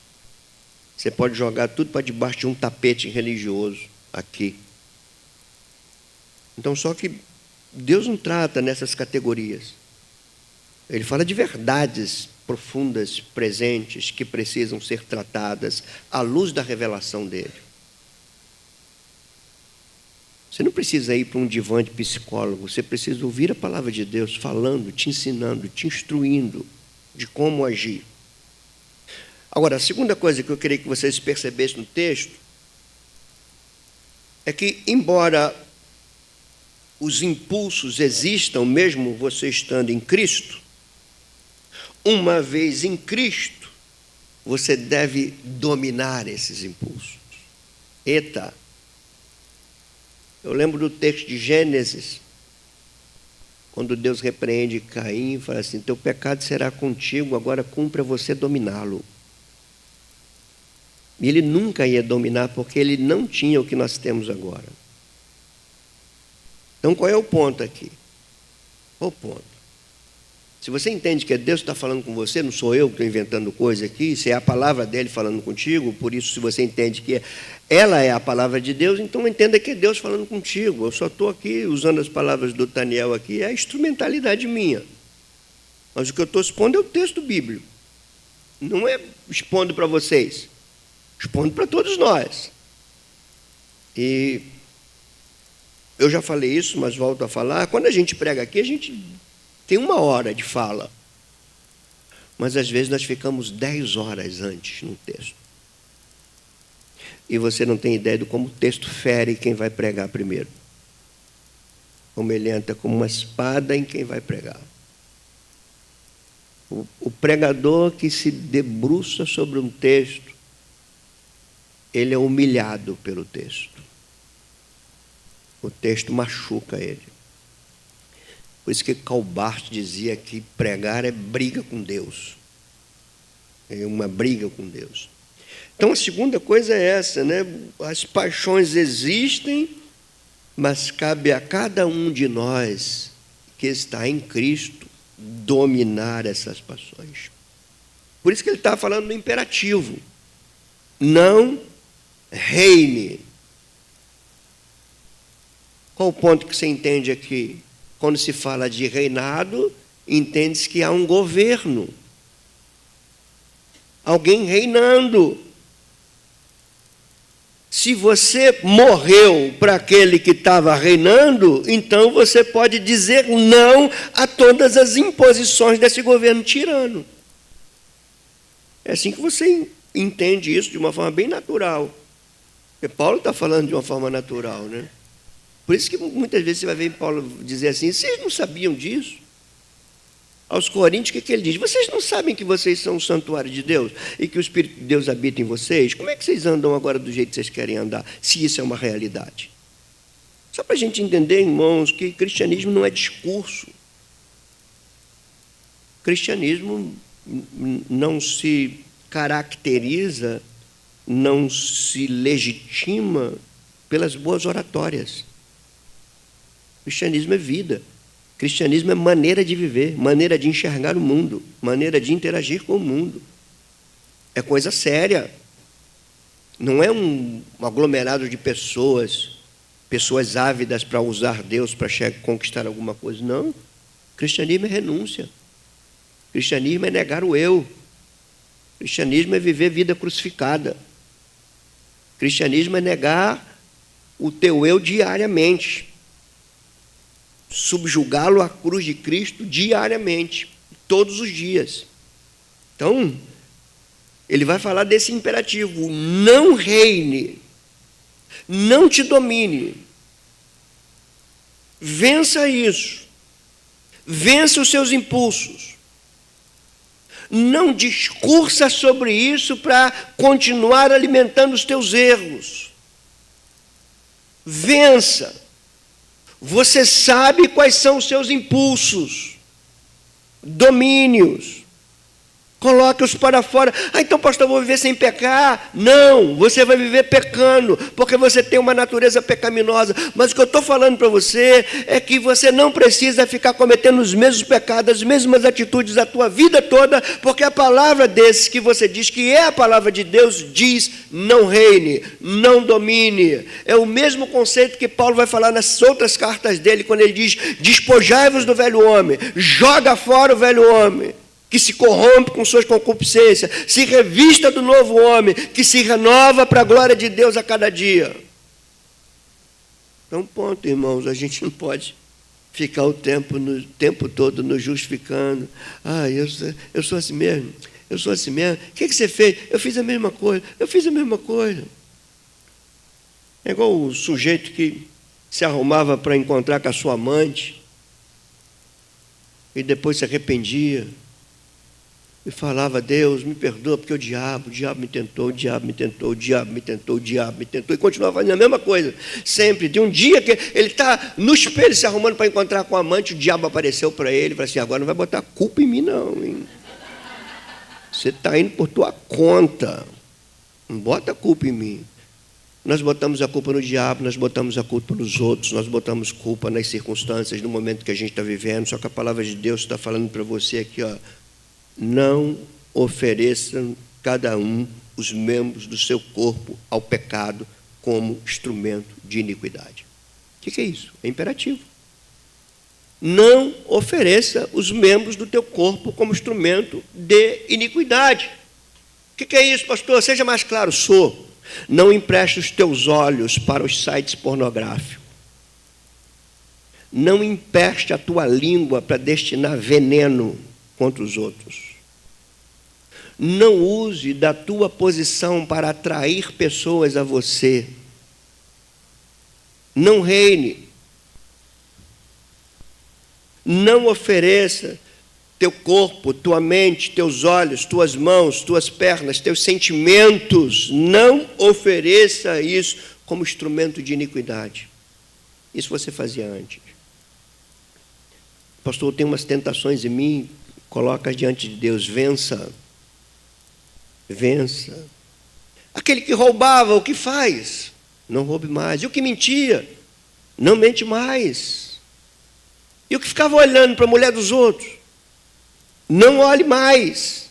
Você pode jogar tudo para debaixo de um tapete religioso aqui. Então, só que Deus não trata nessas categorias. Ele fala de verdades profundas, presentes, que precisam ser tratadas à luz da revelação dele. Você não precisa ir para um divã de psicólogo, você precisa ouvir a palavra de Deus falando, te ensinando, te instruindo de como agir. Agora, a segunda coisa que eu queria que vocês percebessem no texto é que, embora os impulsos existam, mesmo você estando em Cristo, uma vez em Cristo, você deve dominar esses impulsos. Eita! Eu lembro do texto de Gênesis, quando Deus repreende Caim e fala assim: teu pecado será contigo, agora cumpre a você dominá-lo. E ele nunca ia dominar, porque ele não tinha o que nós temos agora. Então, qual é o ponto aqui? Qual o ponto? Se você entende que Deus está falando com você, não sou eu que estou inventando coisa aqui, se é a palavra dele falando contigo, por isso, se você entende que ela é a palavra de Deus, então entenda que é Deus falando contigo. Eu só estou aqui usando as palavras do Daniel aqui, é a instrumentalidade minha. Mas o que eu estou expondo é o texto bíblico. Não é expondo para vocês, expondo para todos nós. E eu já falei isso, mas volto a falar. Quando a gente prega aqui, a gente tem 1 hora de fala. Mas às vezes nós ficamos 10 horas antes no texto. E você não tem ideia de como o texto fere quem vai pregar primeiro. Como ele entra como uma espada em quem vai pregar. O pregador que se debruça sobre um texto, ele é humilhado pelo texto. O texto machuca ele. Por isso que Calbart dizia que pregar é briga com Deus. É uma briga com Deus. Então, a segunda coisa é essa, né? As paixões existem, mas cabe a cada um de nós que está em Cristo dominar essas paixões. Por isso que ele está falando no imperativo. Não reine. Qual o ponto que você entende aqui? Quando se fala de reinado, entende-se que há um governo. Alguém reinando. Se você morreu para aquele que estava reinando, então você pode dizer não a todas as imposições desse governo tirano. É assim que você entende isso de uma forma bem natural. Porque Paulo está falando de uma forma natural, né? Por isso que muitas vezes você vai ver Paulo dizer assim: vocês não sabiam disso? Aos Coríntios, o que ele diz? Vocês não sabem que vocês são o santuário de Deus e que o Espírito de Deus habita em vocês? Como é que vocês andam agora do jeito que vocês querem andar, se isso é uma realidade? Só para a gente entender, irmãos, que cristianismo não é discurso. Cristianismo não se caracteriza, não se legitima pelas boas oratórias. Cristianismo é vida. Cristianismo é maneira de viver, maneira de enxergar o mundo, maneira de interagir com o mundo. É coisa séria. Não é um aglomerado de pessoas ávidas para usar Deus para conquistar alguma coisa, não. Cristianismo é renúncia. Cristianismo é negar o eu. Cristianismo é viver vida crucificada. Cristianismo é negar o teu eu diariamente. Subjugá-lo à cruz de Cristo diariamente, todos os dias. Então, ele vai falar desse imperativo: não reine, não te domine. Vença isso. Vença os seus impulsos. Não discursa sobre isso para continuar alimentando os teus erros. Vença. Você sabe quais são os seus impulsos, domínios. Coloque-os para fora. Então, pastor, eu vou viver sem pecar? Não, você vai viver pecando, porque você tem uma natureza pecaminosa. Mas o que eu estou falando para você é que você não precisa ficar cometendo os mesmos pecados, as mesmas atitudes a tua vida toda, porque a palavra desses que você diz que é a palavra de Deus diz: não reine, não domine. É o mesmo conceito que Paulo vai falar nas outras cartas dele, quando ele diz: despojai-vos do velho homem, joga fora o velho homem, que se corrompe com suas concupiscências, se revista do novo homem, que se renova para a glória de Deus a cada dia. Então, ponto, irmãos, a gente não pode ficar o tempo todo nos justificando. Eu sou assim mesmo, eu sou assim mesmo. O que você fez? Eu fiz a mesma coisa, eu fiz a mesma coisa. É igual o sujeito que se arrumava para encontrar com a sua amante e depois se arrependia. E falava: Deus, me perdoa, porque o diabo me tentou, o diabo me tentou, o diabo me tentou, o diabo me tentou. E continuava fazendo a mesma coisa, sempre. De um dia que ele está no espelho se arrumando para encontrar com o amante, o diabo apareceu para ele e falou assim: agora não vai botar culpa em mim não, hein? Você está indo por tua conta, não bota culpa em mim. Nós botamos a culpa no diabo, nós botamos a culpa nos outros, nós botamos culpa nas circunstâncias, no momento que a gente está vivendo. Só que a palavra de Deus está falando para você aqui, ó: não ofereçam cada um os membros do seu corpo ao pecado como instrumento de iniquidade. O que é isso? É imperativo. Não ofereça os membros do teu corpo como instrumento de iniquidade. O que é isso, pastor? Seja mais claro. Não empreste os teus olhos para os sites pornográficos. Não empreste a tua língua para destinar veneno contra os outros. Não use da tua posição para atrair pessoas a você. Não reine. Não ofereça teu corpo, tua mente, teus olhos, tuas mãos, tuas pernas, teus sentimentos. Não ofereça isso como instrumento de iniquidade. Isso você fazia antes. Pastor, eu tenho umas tentações em mim. Coloca diante de Deus. Vença. Vença. Aquele que roubava, o que faz? Não roube mais. E o que mentia? Não mente mais. E o que ficava olhando para a mulher dos outros? Não olhe mais.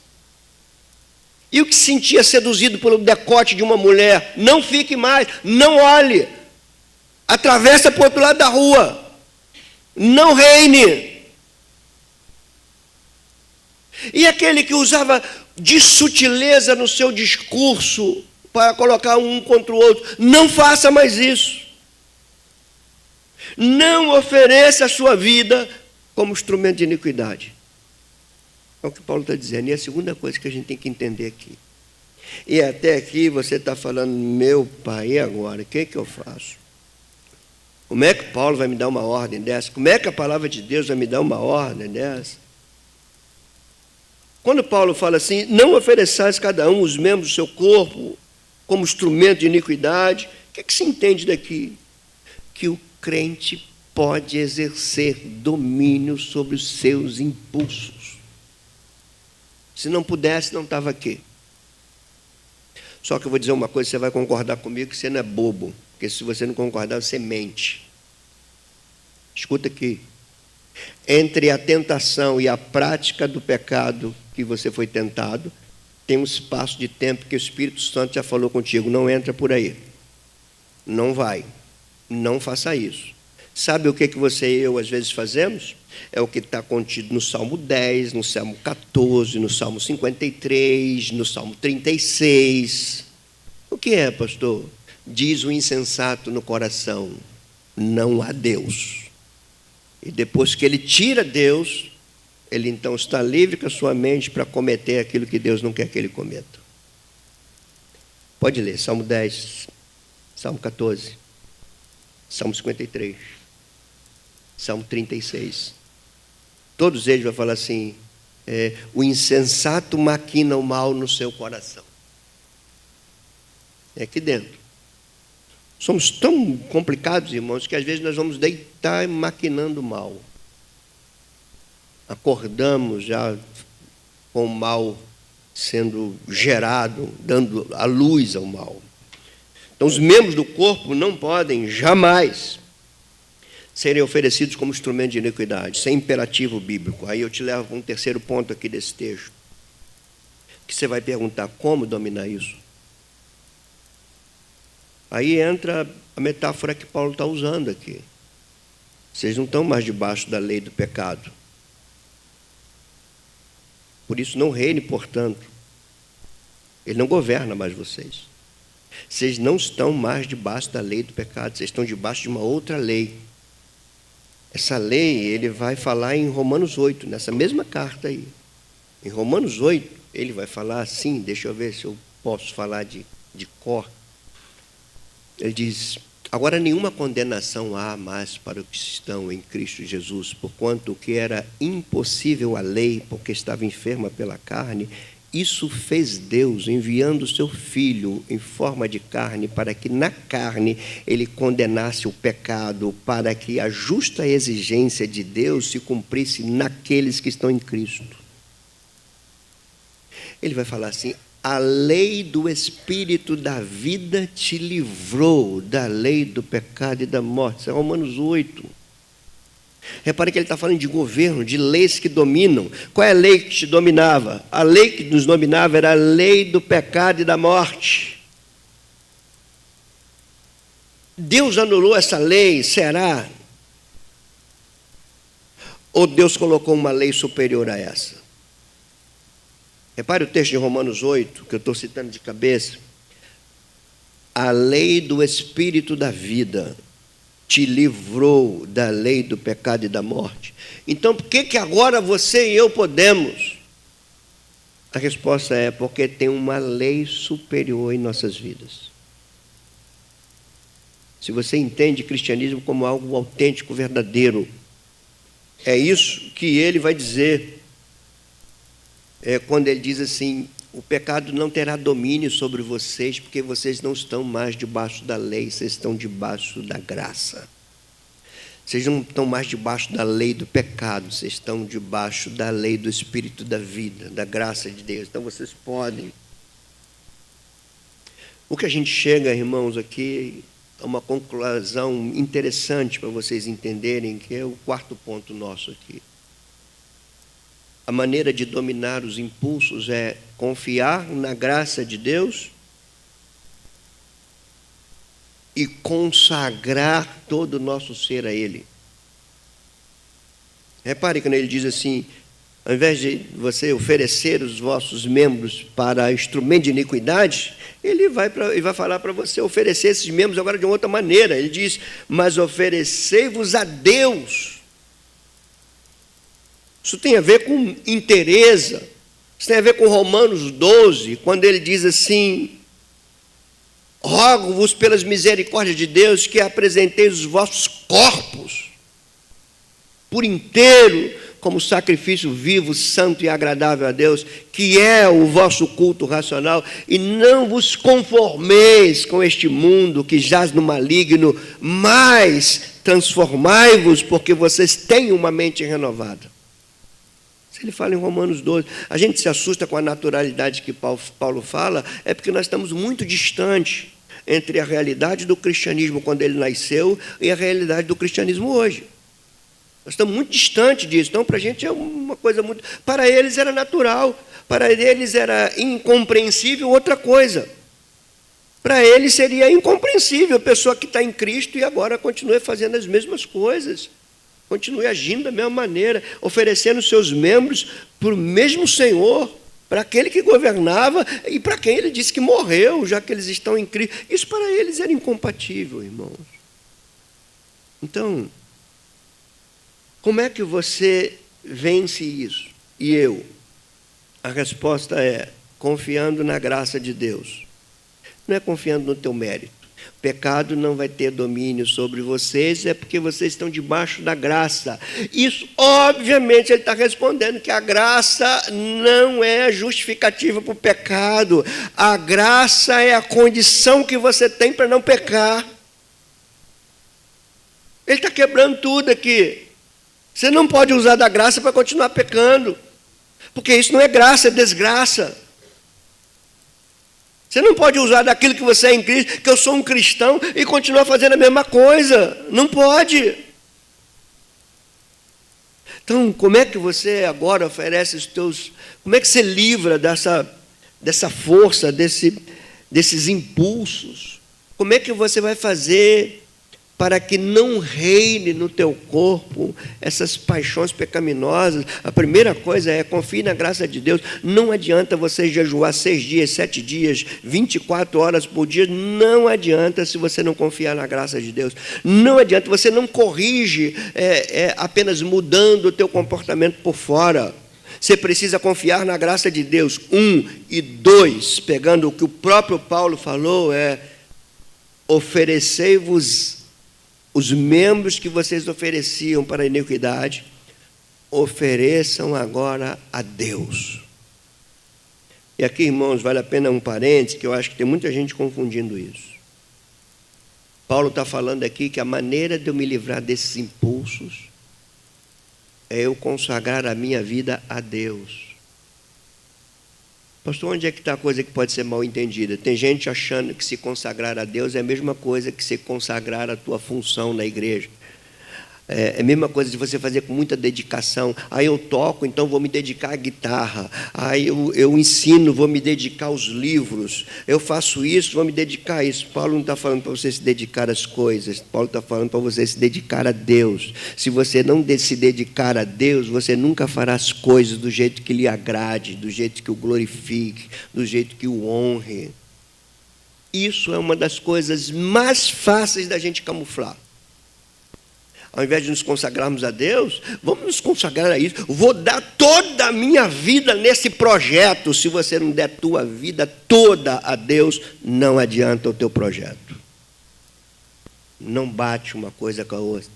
E o que se sentia seduzido pelo decote de uma mulher? Não fique mais. Não olhe. Atravessa para o outro lado da rua. Não reine. E aquele que usava de sutileza no seu discurso para colocar um contra o outro, não faça mais isso. Não ofereça a sua vida como instrumento de iniquidade. É o que Paulo está dizendo. E a segunda coisa que a gente tem que entender aqui. E até aqui você está falando: meu pai, e agora? O que é que eu faço? Como é que Paulo vai me dar uma ordem dessa? Como é que a palavra de Deus vai me dar uma ordem dessa? Quando Paulo fala assim: não ofereçais cada um os membros do seu corpo como instrumento de iniquidade, o que se entende daqui? Que o crente pode exercer domínio sobre os seus impulsos. Se não pudesse, não estava aqui. Só que eu vou dizer uma coisa, você vai concordar comigo que você não é bobo, porque se você não concordar, você mente. Escuta aqui. Entre a tentação e a prática do pecado que você foi tentado, tem um espaço de tempo que o Espírito Santo já falou contigo: não entra por aí, não vai, não faça isso. Sabe o que você e eu às vezes fazemos? É o que está contido no Salmo 10, no Salmo 14, no Salmo 53, no Salmo 36. O que é, pastor? Diz o insensato no coração: não há Deus. E depois que ele tira Deus, ele então está livre com a sua mente para cometer aquilo que Deus não quer que ele cometa. Pode ler, Salmo 10, Salmo 14, Salmo 53, Salmo 36. Todos eles vão falar assim: o insensato maquina o mal no seu coração. É aqui dentro. Somos tão complicados, irmãos, que às vezes nós vamos deitar maquinando o mal. Acordamos já com o mal sendo gerado, dando a luz ao mal. Então, os membros do corpo não podem jamais serem oferecidos como instrumento de iniquidade. Isso é imperativo bíblico. Aí eu te levo a um terceiro ponto aqui desse texto, que você vai perguntar: como dominar isso? Aí entra a metáfora que Paulo está usando aqui. Vocês não estão mais debaixo da lei do pecado. Por isso não reine, portanto. Ele não governa mais vocês. Vocês não estão mais debaixo da lei do pecado, vocês estão debaixo de uma outra lei. Essa lei, ele vai falar em Romanos 8, nessa mesma carta aí. Em Romanos 8, ele vai falar assim, deixa eu ver se eu posso falar de cor. Ele diz: agora nenhuma condenação há mais para os que estão em Cristo Jesus, porquanto o que era impossível à lei, porque estava enferma pela carne, isso fez Deus, enviando o seu Filho em forma de carne, para que na carne ele condenasse o pecado, para que a justa exigência de Deus se cumprisse naqueles que estão em Cristo. Ele vai falar assim: a lei do Espírito da vida te livrou da lei do pecado e da morte. Isso é Romanos 8. Repare que ele está falando de governo, de leis que dominam. Qual é a lei que te dominava? A lei que nos dominava era a lei do pecado e da morte. Deus anulou essa lei, será? Ou Deus colocou uma lei superior a essa? Repare o texto de Romanos 8, que eu estou citando de cabeça. A lei do Espírito da vida te livrou da lei do pecado e da morte. Então, por que agora você e eu podemos? A resposta é: porque tem uma lei superior em nossas vidas. Se você entende o cristianismo como algo autêntico, verdadeiro, é isso que ele vai dizer. Quando ele diz assim: o pecado não terá domínio sobre vocês, porque vocês não estão mais debaixo da lei, vocês estão debaixo da graça. Vocês não estão mais debaixo da lei do pecado, vocês estão debaixo da lei do Espírito da vida, da graça de Deus. Então vocês podem. O que a gente chega, irmãos, aqui a uma conclusão interessante para vocês entenderem, que é o quarto ponto nosso aqui. A maneira de dominar os impulsos é confiar na graça de Deus e consagrar todo o nosso ser a Ele. Repare quando ele diz assim: ao invés de você oferecer os vossos membros para instrumento de iniquidade, ele vai falar para você oferecer esses membros agora de uma outra maneira. Ele diz: mas oferecei-vos a Deus. Isso tem a ver com inteireza. Isso tem a ver com Romanos 12, quando ele diz assim: rogo-vos pelas misericórdias de Deus que apresenteis os vossos corpos por inteiro como sacrifício vivo, santo e agradável a Deus, que é o vosso culto racional, e não vos conformeis com este mundo que jaz no maligno, mas transformai-vos, porque vocês têm uma mente renovada. Ele fala em Romanos 12. A gente se assusta com a naturalidade que Paulo fala, é porque nós estamos muito distantes entre a realidade do cristianismo quando ele nasceu e a realidade do cristianismo hoje. Nós estamos muito distantes disso. Então, para a gente é uma coisa muito... Para eles era natural, para eles era incompreensível outra coisa. Para ele seria incompreensível a pessoa que está em Cristo e agora continue fazendo as mesmas coisas, continue agindo da mesma maneira, oferecendo seus membros para o mesmo Senhor, para aquele que governava e para quem ele disse que morreu, já que eles estão em Cristo. Isso para eles era incompatível, irmãos. Então, como é que você vence isso? E eu? A resposta é confiando na graça de Deus. Não é confiando no teu mérito. O pecado não vai ter domínio sobre vocês, é porque vocês estão debaixo da graça. Isso, obviamente, ele está respondendo que a graça não é justificativa para o pecado. A graça é a condição que você tem para não pecar. Ele está quebrando tudo aqui. Você não pode usar da graça para continuar pecando, porque isso não é graça, é desgraça. Você não pode usar daquilo que você é em Cristo, que eu sou um cristão, e continuar fazendo a mesma coisa. Não pode. Então, como é que você agora oferece os teus... Como é que você livra dessa força, desses impulsos? Como é que você vai fazer para que não reine no teu corpo essas paixões pecaminosas? A primeira coisa é confie na graça de Deus. Não adianta você jejuar 6 dias, 7 dias, 24 horas por dia. Não adianta se você não confiar na graça de Deus. Não adianta, você não corrige apenas mudando o teu comportamento por fora. Você precisa confiar na graça de Deus. 1 e 2, pegando o que o próprio Paulo falou, oferecei-vos os membros que vocês ofereciam para a iniquidade, ofereçam agora a Deus. E aqui, irmãos, vale a pena um parênteses, que eu acho que tem muita gente confundindo isso. Paulo está falando aqui que a maneira de eu me livrar desses impulsos é eu consagrar a minha vida a Deus. Pastor, onde é que está a coisa que pode ser mal entendida? Tem gente achando que se consagrar a Deus é a mesma coisa que se consagrar a tua função na igreja. É a mesma coisa de você fazer com muita dedicação. Aí eu toco, então vou me dedicar à guitarra. Aí eu ensino, vou me dedicar aos livros. Eu faço isso, vou me dedicar a isso. Paulo não está falando para você se dedicar às coisas. Paulo está falando para você se dedicar a Deus. Se você não se dedicar a Deus, você nunca fará as coisas do jeito que lhe agrade, do jeito que o glorifique, do jeito que o honre. Isso é uma das coisas mais fáceis da gente camuflar. Ao invés de nos consagrarmos a Deus, vamos nos consagrar a isso. Vou dar toda a minha vida nesse projeto. Se você não der a tua vida toda a Deus, não adianta o teu projeto. Não bate uma coisa com a outra.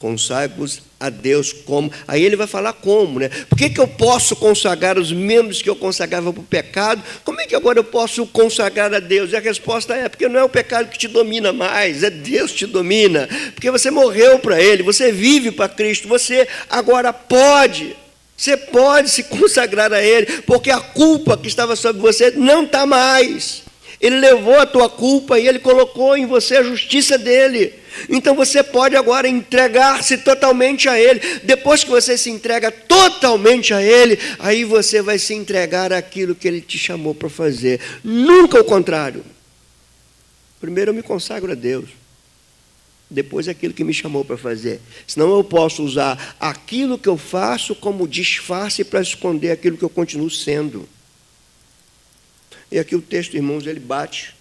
Consagre-vos a Deus como. Aí ele vai falar como, né? Por que eu posso consagrar os membros que eu consagrava para o pecado? Como é que agora eu posso consagrar a Deus? E a resposta é, porque não é o pecado que te domina mais, é Deus que te domina. Porque você morreu para Ele, você vive para Cristo, você agora pode. Você pode se consagrar a Ele, porque a culpa que estava sobre você não está mais. Ele levou a tua culpa e Ele colocou em você a justiça dEle. Então você pode agora entregar-se totalmente a Ele. Depois que você se entrega totalmente a Ele, aí você vai se entregar àquilo que Ele te chamou para fazer. Nunca o contrário. Primeiro eu me consagro a Deus. Depois aquilo que me chamou para fazer. Senão eu posso usar aquilo que eu faço como disfarce para esconder aquilo que eu continuo sendo. E aqui o texto, irmãos, ele bate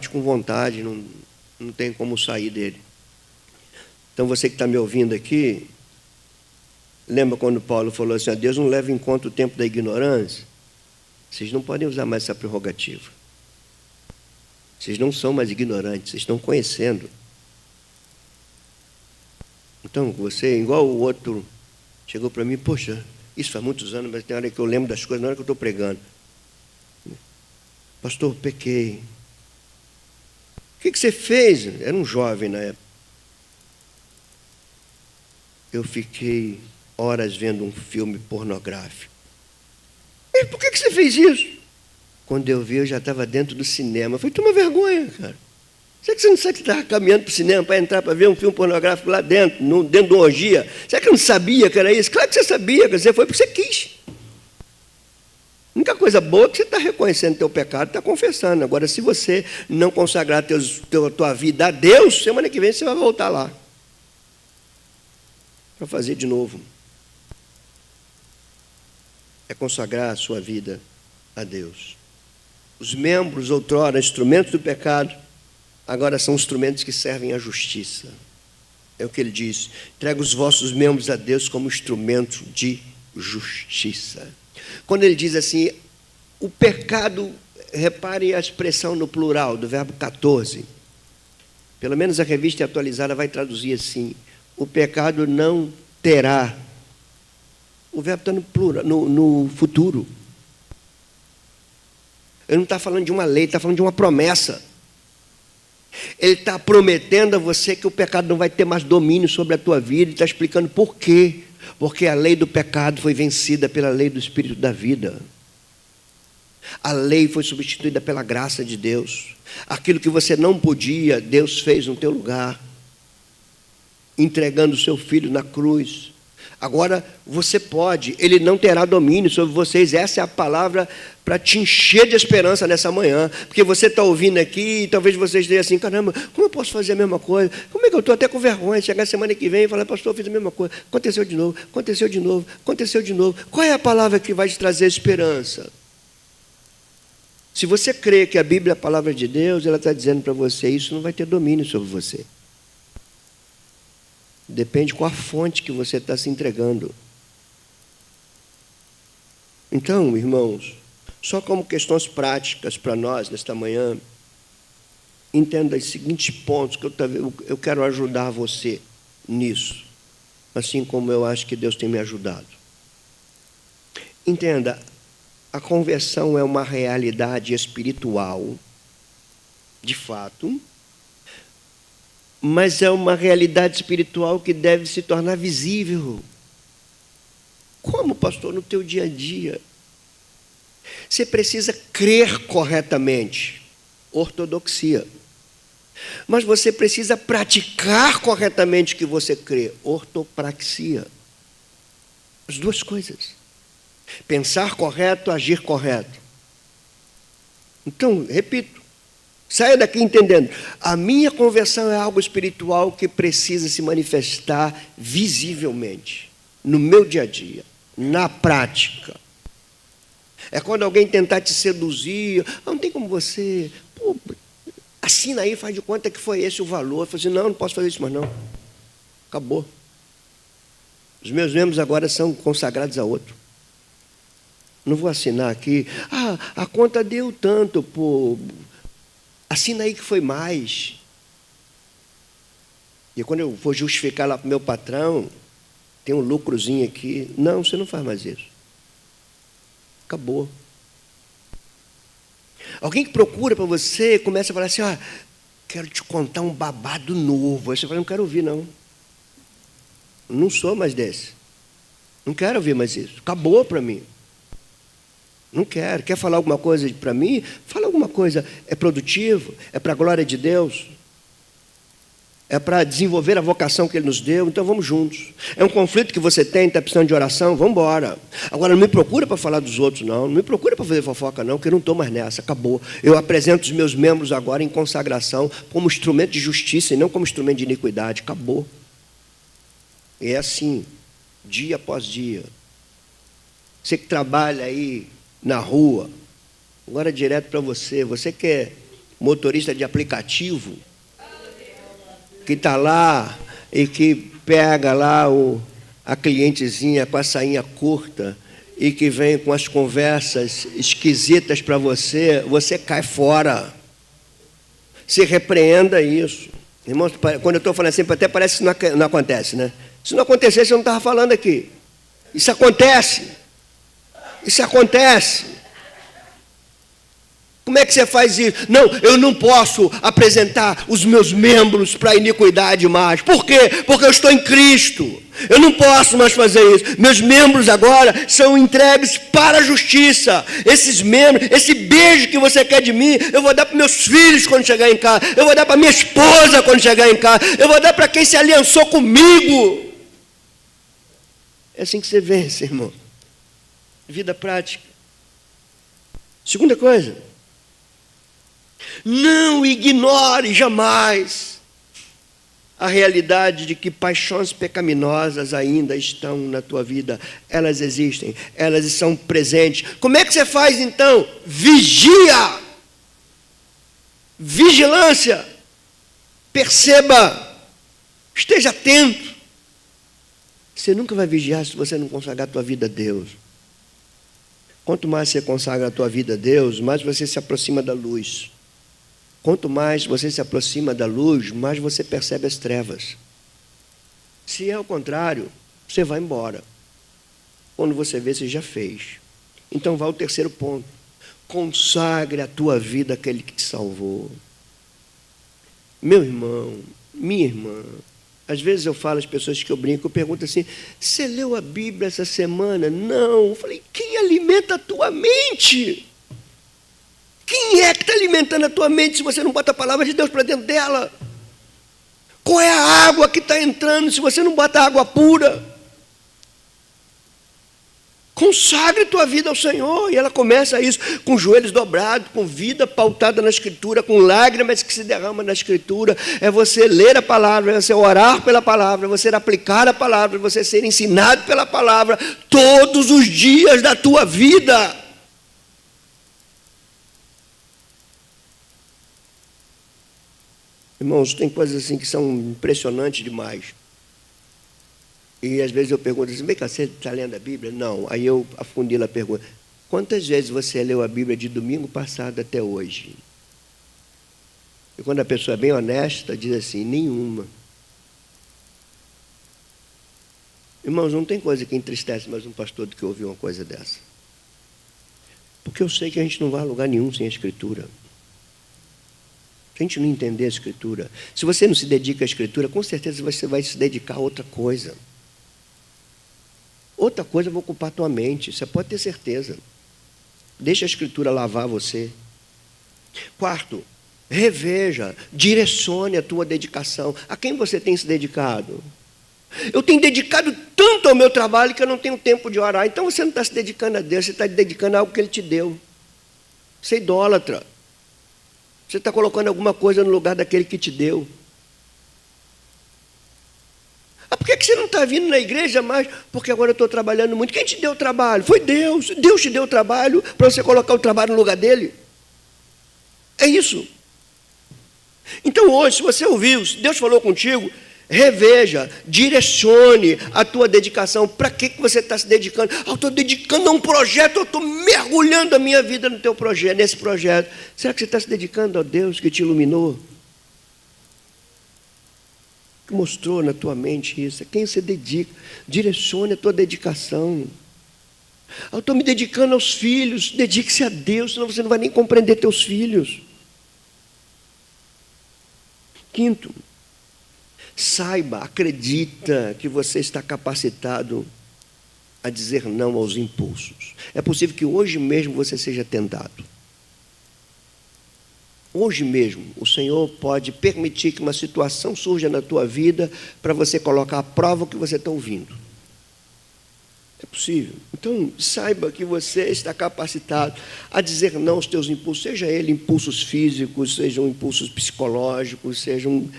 com vontade, não tem como sair dele. Então, você que está me ouvindo aqui, lembra quando Paulo falou assim, Deus não leva em conta o tempo da ignorância? Vocês não podem usar mais essa prerrogativa. Vocês não são mais ignorantes, vocês estão conhecendo. Então, você, igual o outro, chegou para mim, poxa, isso faz muitos anos, mas tem hora que eu lembro das coisas, na hora que eu estou pregando. Pastor, pequei. O que você fez? Era um jovem na época. Eu fiquei horas vendo um filme pornográfico. E por que você fez isso? Quando eu vi, eu já estava dentro do cinema. Eu falei, toma vergonha, cara. Será que você não sabe que estava caminhando para o cinema para entrar para ver um filme pornográfico lá dentro, dentro de uma orgia? Será que eu não sabia que era isso? Claro que você sabia, você foi porque você quis. Não única coisa boa é que você está reconhecendo teu pecado, está confessando. Agora, se você não consagrar tua vida a Deus, semana que vem você vai voltar lá para fazer de novo. É consagrar a sua vida a Deus. Os membros, outrora, instrumentos do pecado, agora são instrumentos que servem à justiça. É o que ele diz: entrega os vossos membros a Deus como instrumento de justiça. Quando ele diz assim, o pecado, repare a expressão no plural do verbo 14. Pelo menos a revista atualizada vai traduzir assim: o pecado não terá. O verbo está no plural, no futuro. Ele não está falando de uma lei, ele está falando de uma promessa. Ele está prometendo a você que o pecado não vai ter mais domínio sobre a tua vida. Ele está explicando por quê. Porque a lei do pecado foi vencida pela lei do Espírito da vida. A lei foi substituída pela graça de Deus. Aquilo que você não podia, Deus fez no teu lugar, entregando o seu filho na cruz. Agora você pode, ele não terá domínio sobre vocês. Essa é a palavra para te encher de esperança nessa manhã, porque você está ouvindo aqui e talvez você esteja assim: caramba, como eu posso fazer a mesma coisa? Como é que eu estou até com vergonha de chegar semana que vem e falar: pastor, eu fiz a mesma coisa, aconteceu de novo, aconteceu de novo, aconteceu de novo. Qual é a palavra que vai te trazer esperança? Se você crê que a Bíblia é a palavra de Deus, ela está dizendo para você: isso não vai ter domínio sobre você. Depende qual a fonte que você está se entregando. Então, irmãos, só como questões práticas para nós nesta manhã, entenda os seguintes pontos que eu quero ajudar você nisso, assim como eu acho que Deus tem me ajudado. Entenda, a conversão é uma realidade espiritual, de fato, mas é uma realidade espiritual que deve se tornar visível. Como, pastor? No teu dia a dia. Você precisa crer corretamente, ortodoxia. Mas você precisa praticar corretamente o que você crê, ortopraxia. As duas coisas. Pensar correto, agir correto. Então, repito, saia daqui entendendo: a minha conversão é algo espiritual que precisa se manifestar visivelmente, no meu dia a dia, na prática. É quando alguém tentar te seduzir: não tem como você, assina aí, faz de conta que foi esse o valor. Eu falo assim: não posso fazer isso mais não. Acabou. Os meus membros agora são consagrados a outro. Não vou assinar aqui: a conta deu tanto, assina aí que foi mais. E quando eu vou justificar lá para o meu patrão, tem um lucrozinho aqui. Não, você não faz mais isso. Acabou. Alguém que procura para você, começa a falar assim: quero te contar um babado novo. Aí você fala: não quero ouvir, não. Não sou mais desse. Não quero ouvir mais isso. Acabou para mim. Não quero. Quer falar alguma coisa para mim? Fala alguma coisa. É produtivo? É para a glória de Deus? É para desenvolver a vocação que Ele nos deu? Então vamos juntos. É um conflito que você tem, está precisando de oração? Vamos embora. Agora não me procura para falar dos outros, não. Não me procura para fazer fofoca, não, porque eu não estou mais nessa. Acabou. Eu apresento os meus membros agora em consagração como instrumento de justiça e não como instrumento de iniquidade. Acabou. E é assim, dia após dia. Você que trabalha aí na rua, agora direto para você. Você que é motorista de aplicativo, que está lá e que pega lá a clientezinha com a sainha curta e que vem com as conversas esquisitas para você, você cai fora. Se repreenda isso. Irmãos, quando eu estou falando assim, até parece que não acontece, né? Se não acontecesse, eu não estava falando aqui. Isso acontece. Isso acontece. Como é que você faz isso? Não, eu não posso apresentar os meus membros para a iniquidade mais. Por quê? Porque eu estou em Cristo. Eu não posso mais fazer isso. Meus membros agora são entregues para a justiça. Esses membros, esse beijo que você quer de mim, eu vou dar para meus filhos quando chegar em casa. Eu vou dar para minha esposa quando chegar em casa. Eu vou dar para quem se aliançou comigo. É assim que você vence, irmão. Vida prática. Segunda coisa, não ignore jamais a realidade de que paixões pecaminosas ainda estão na tua vida. Elas existem, elas estão presentes. Como é que você faz então? Vigia! Vigilância! Perceba! Esteja atento! Você nunca vai vigiar se você não consagrar a tua vida a Deus. Quanto mais você consagra a tua vida a Deus, mais você se aproxima da luz. Quanto mais você se aproxima da luz, mais você percebe as trevas. Se é o contrário, você vai embora. Quando você vê, você já fez. Então, vai ao terceiro ponto. Consagre a tua vida àquele que te salvou. Meu irmão, minha irmã, às vezes eu falo às pessoas que eu brinco, eu pergunto assim, você leu a Bíblia essa semana? Não. Eu falei, quem alimenta a tua mente? Quem é que está alimentando a tua mente se você não bota a palavra de Deus para dentro dela? Qual é a água que está entrando se você não bota água pura? Consagre tua vida ao Senhor. E ela começa isso com os joelhos dobrados, com vida pautada na Escritura, com lágrimas que se derramam na Escritura. É você ler a palavra, é você orar pela palavra, é você aplicar a palavra, é você ser ensinado pela palavra todos os dias da tua vida. Irmãos, tem coisas assim que são impressionantes demais. E às vezes eu pergunto assim, bem que você está lendo a Bíblia? Não. Aí eu afundilo a pergunta. Quantas vezes você leu a Bíblia de domingo passado até hoje? E quando a pessoa é bem honesta, diz assim, nenhuma. Irmãos, não tem coisa que entristece mais um pastor do que ouvir uma coisa dessa. Porque eu sei que a gente não vai a lugar nenhum sem a Escritura. Se a gente não entender a Escritura, se você não se dedica à Escritura, com certeza você vai se dedicar a outra coisa. Outra coisa vai ocupar a tua mente, você pode ter certeza. Deixa a Escritura lavar você. Quarto, reveja, direcione a tua dedicação. A quem você tem se dedicado? Eu tenho dedicado tanto ao meu trabalho que eu não tenho tempo de orar. Então você não está se dedicando a Deus, você está dedicando a algo que Ele te deu. Você é idólatra. Você está colocando alguma coisa no lugar daquele que te deu. Ah, por que você não está vindo na igreja mais? Porque agora eu estou trabalhando muito. Quem te deu o trabalho? Foi Deus. Deus te deu o trabalho para você colocar o trabalho no lugar dele. É isso. Então hoje, se você ouviu, se Deus falou contigo, reveja, direcione a tua dedicação. Para que você está se dedicando? Ah, eu estou dedicando a um projeto, eu estou mergulhando a minha vida no teu projeto, nesse projeto. Será que você está se dedicando a Deus que te iluminou? Que mostrou na tua mente isso? A quem você dedica? Direcione a tua dedicação. Ah, eu estou me dedicando aos filhos. Dedique-se a Deus, senão você não vai nem compreender teus filhos. Quinto, saiba, acredita que você está capacitado a dizer não aos impulsos. É possível que hoje mesmo você seja tentado. Hoje mesmo, o Senhor pode permitir que uma situação surja na tua vida para você colocar à prova o que você está ouvindo. É possível. Então, saiba que você está capacitado a dizer não aos teus impulsos, seja ele impulsos físicos, sejam impulsos psicológicos, sejam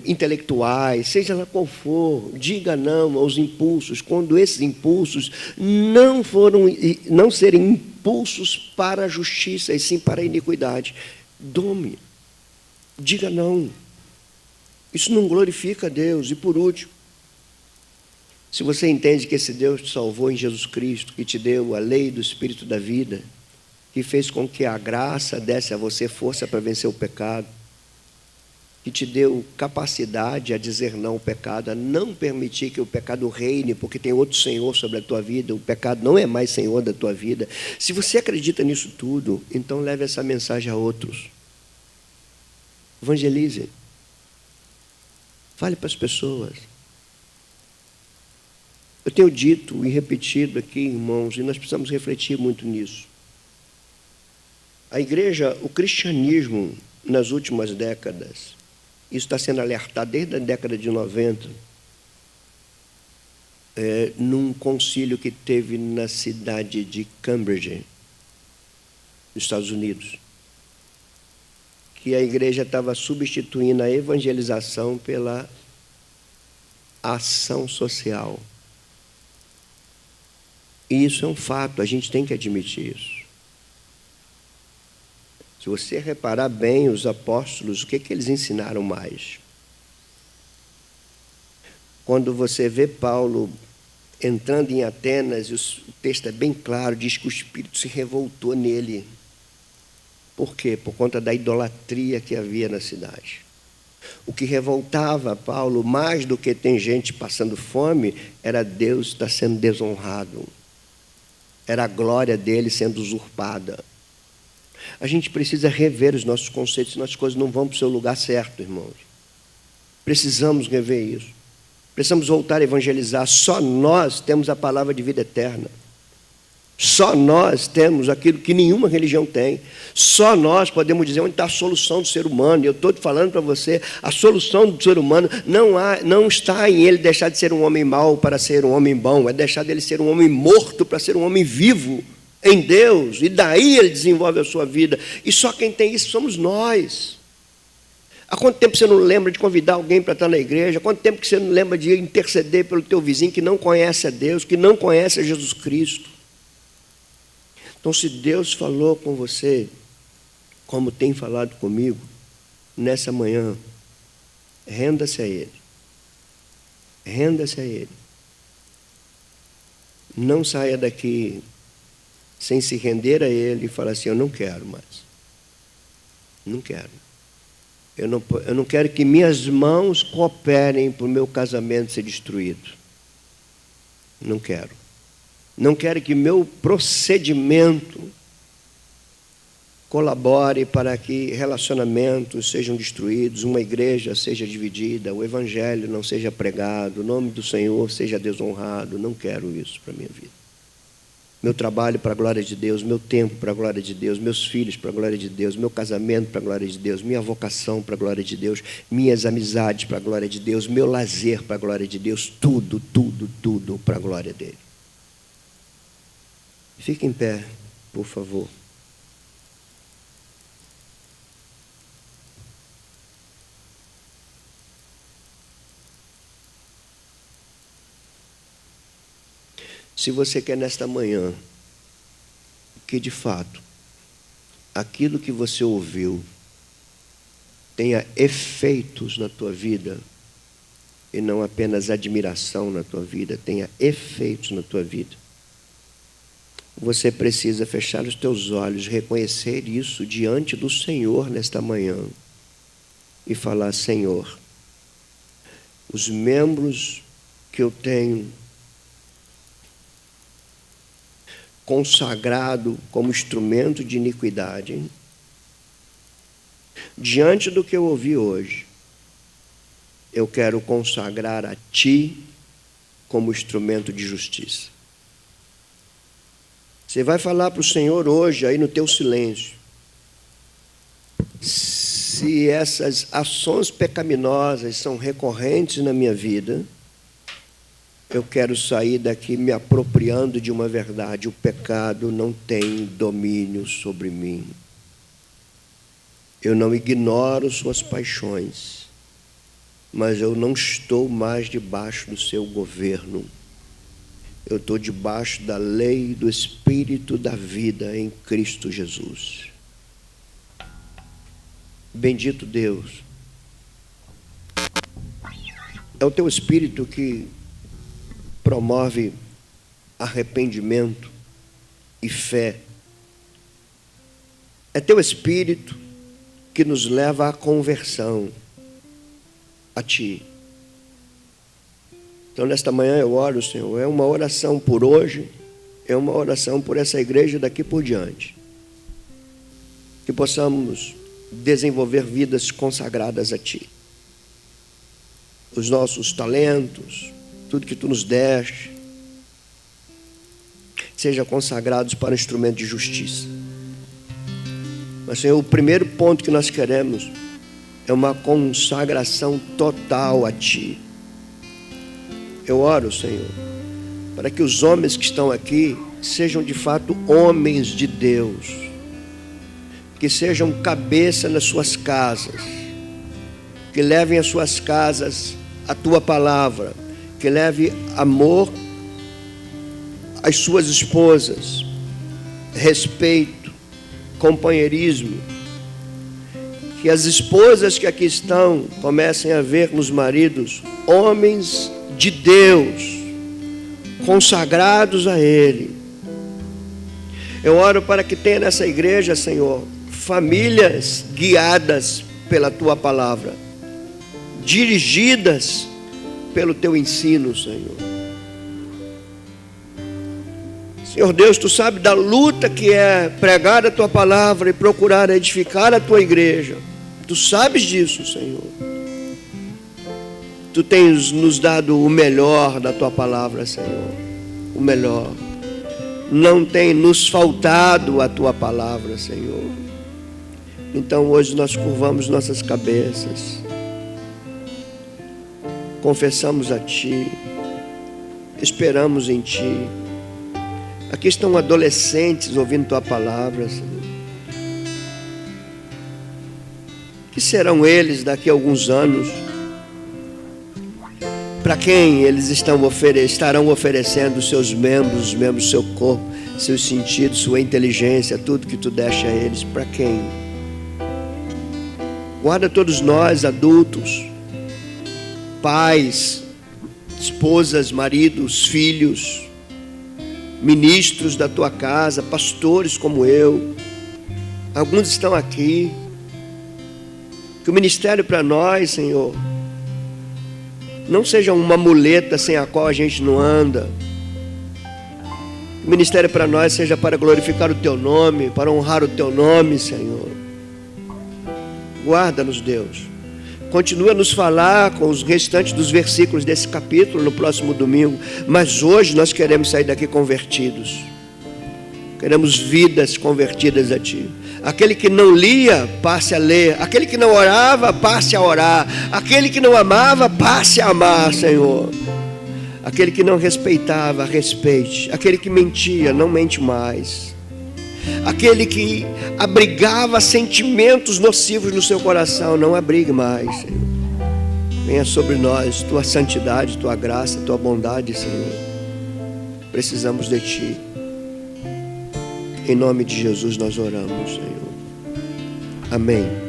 intelectuais, seja lá qual for, diga não aos impulsos, quando esses impulsos não serem impulsos para a justiça, e sim para a iniquidade. Dome, diga não. Isso não glorifica a Deus. E por último, se você entende que esse Deus te salvou em Jesus Cristo, que te deu a lei do Espírito da vida, que fez com que a graça desse a você força para vencer o pecado, que te deu capacidade a dizer não ao pecado, a não permitir que o pecado reine, porque tem outro Senhor sobre a tua vida, o pecado não é mais Senhor da tua vida. Se você acredita nisso tudo, então leve essa mensagem a outros. Evangelize. Fale para as pessoas. Eu tenho dito e repetido aqui, irmãos, e nós precisamos refletir muito nisso. A igreja, o cristianismo, nas últimas décadas, isso está sendo alertado desde a década de 90, num concílio que teve na cidade de Cambridge, nos Estados Unidos, que a igreja estava substituindo a evangelização pela ação social. E isso é um fato, a gente tem que admitir isso. Se você reparar bem, os apóstolos, o que eles ensinaram mais? Quando você vê Paulo entrando em Atenas, o texto é bem claro, diz que o Espírito se revoltou nele. Por quê? Por conta da idolatria que havia na cidade. O que revoltava Paulo, mais do que tem gente passando fome, era Deus estar sendo desonrado. Era a glória dele sendo usurpada. A gente precisa rever os nossos conceitos, senão as coisas não vão para o seu lugar certo, irmãos. Precisamos rever isso. Precisamos voltar a evangelizar. Só nós temos a palavra de vida eterna. Só nós temos aquilo que nenhuma religião tem. Só nós podemos dizer onde está a solução do ser humano. E eu estou falando para você, a solução do ser humano não está em ele deixar de ser um homem mau para ser um homem bom. É deixar dele ser um homem morto para ser um homem vivo em Deus. E daí ele desenvolve a sua vida. E só quem tem isso somos nós. Há quanto tempo você não lembra de convidar alguém para estar na igreja? Há quanto tempo que você não lembra de interceder pelo teu vizinho que não conhece a Deus, que não conhece a Jesus Cristo? Então, se Deus falou com você, como tem falado comigo, nessa manhã, renda-se a Ele. Renda-se a Ele. Não saia daqui sem se render a Ele e falar assim, eu não quero mais. Não quero. Eu não quero que minhas mãos cooperem para o meu casamento ser destruído. Não quero. Não quero que meu procedimento colabore para que relacionamentos sejam destruídos, uma igreja seja dividida, o evangelho não seja pregado, o nome do Senhor seja desonrado. Não quero isso para a minha vida. Meu trabalho para a glória de Deus, meu tempo para a glória de Deus, meus filhos para a glória de Deus, meu casamento para a glória de Deus, minha vocação para a glória de Deus, minhas amizades para a glória de Deus, meu lazer para a glória de Deus, tudo, tudo, tudo para a glória dele. Fique em pé, por favor. Se você quer nesta manhã que de fato aquilo que você ouviu tenha efeitos na tua vida e não apenas admiração na tua vida, tenha efeitos na tua vida, você precisa fechar os teus olhos, reconhecer isso diante do Senhor nesta manhã e falar, Senhor, os membros que eu tenho consagrado como instrumento de iniquidade, diante do que eu ouvi hoje, eu quero consagrar a Ti como instrumento de justiça. Você vai falar para o Senhor hoje, aí no teu silêncio, se essas ações pecaminosas são recorrentes na minha vida, eu quero sair daqui me apropriando de uma verdade. O pecado não tem domínio sobre mim. Eu não ignoro suas paixões, mas eu não estou mais debaixo do seu governo. Eu estou debaixo da lei do Espírito da vida em Cristo Jesus. Bendito Deus. É o teu Espírito que promove arrependimento e fé. É teu Espírito que nos leva à conversão a Ti. Então, nesta manhã eu oro, Senhor, é uma oração por hoje, é uma oração por essa igreja daqui por diante. Que possamos desenvolver vidas consagradas a Ti. Os nossos talentos, tudo que Tu nos deste, seja consagrados para instrumento de justiça. Mas, Senhor, o primeiro ponto que nós queremos é uma consagração total a Ti. Eu oro, Senhor, para que os homens que estão aqui sejam de fato homens de Deus, que sejam cabeça nas suas casas, que levem às suas casas a tua palavra, que leve amor às suas esposas, respeito, companheirismo, que as esposas que aqui estão comecem a ver nos maridos homens de Deus, consagrados a Ele. Eu oro para que tenha nessa igreja, Senhor, famílias guiadas pela Tua palavra, dirigidas pelo Teu ensino, Senhor. Senhor Deus, Tu sabes da luta que é pregar a Tua palavra e procurar edificar a Tua igreja. Tu sabes disso, Senhor. Tu tens nos dado o melhor da Tua palavra, Senhor. O melhor. Não tem nos faltado a Tua palavra, Senhor. Então hoje nós curvamos nossas cabeças, confessamos a Ti, esperamos em Ti. Aqui estão adolescentes ouvindo Tua palavra, Senhor. Que serão eles daqui a alguns anos? Para quem eles estarão oferecendo seus membros, os membros do seu corpo, seus sentidos, sua inteligência, tudo que Tu deste a eles? Para quem? Guarda todos nós, adultos, pais, esposas, maridos, filhos, ministros da Tua casa, pastores como eu. Alguns estão aqui. Que o ministério para nós, Senhor, não seja uma muleta sem a qual a gente não anda. Que o ministério para nós seja para glorificar o Teu nome, para honrar o Teu nome, Senhor. Guarda-nos, Deus. Continua a nos falar com os restantes dos versículos desse capítulo no próximo domingo. Mas hoje nós queremos sair daqui convertidos. Queremos vidas convertidas a Ti. Aquele que não lia, passe a ler. Aquele que não orava, passe a orar. Aquele que não amava, passe a amar, Senhor. Aquele que não respeitava, respeite. Aquele que mentia, não mente mais. Aquele que abrigava sentimentos nocivos no seu coração, não abrigue mais, Senhor. Venha sobre nós Tua santidade, Tua graça, Tua bondade, Senhor. Precisamos de Ti. Em nome de Jesus nós oramos, Senhor. Amém.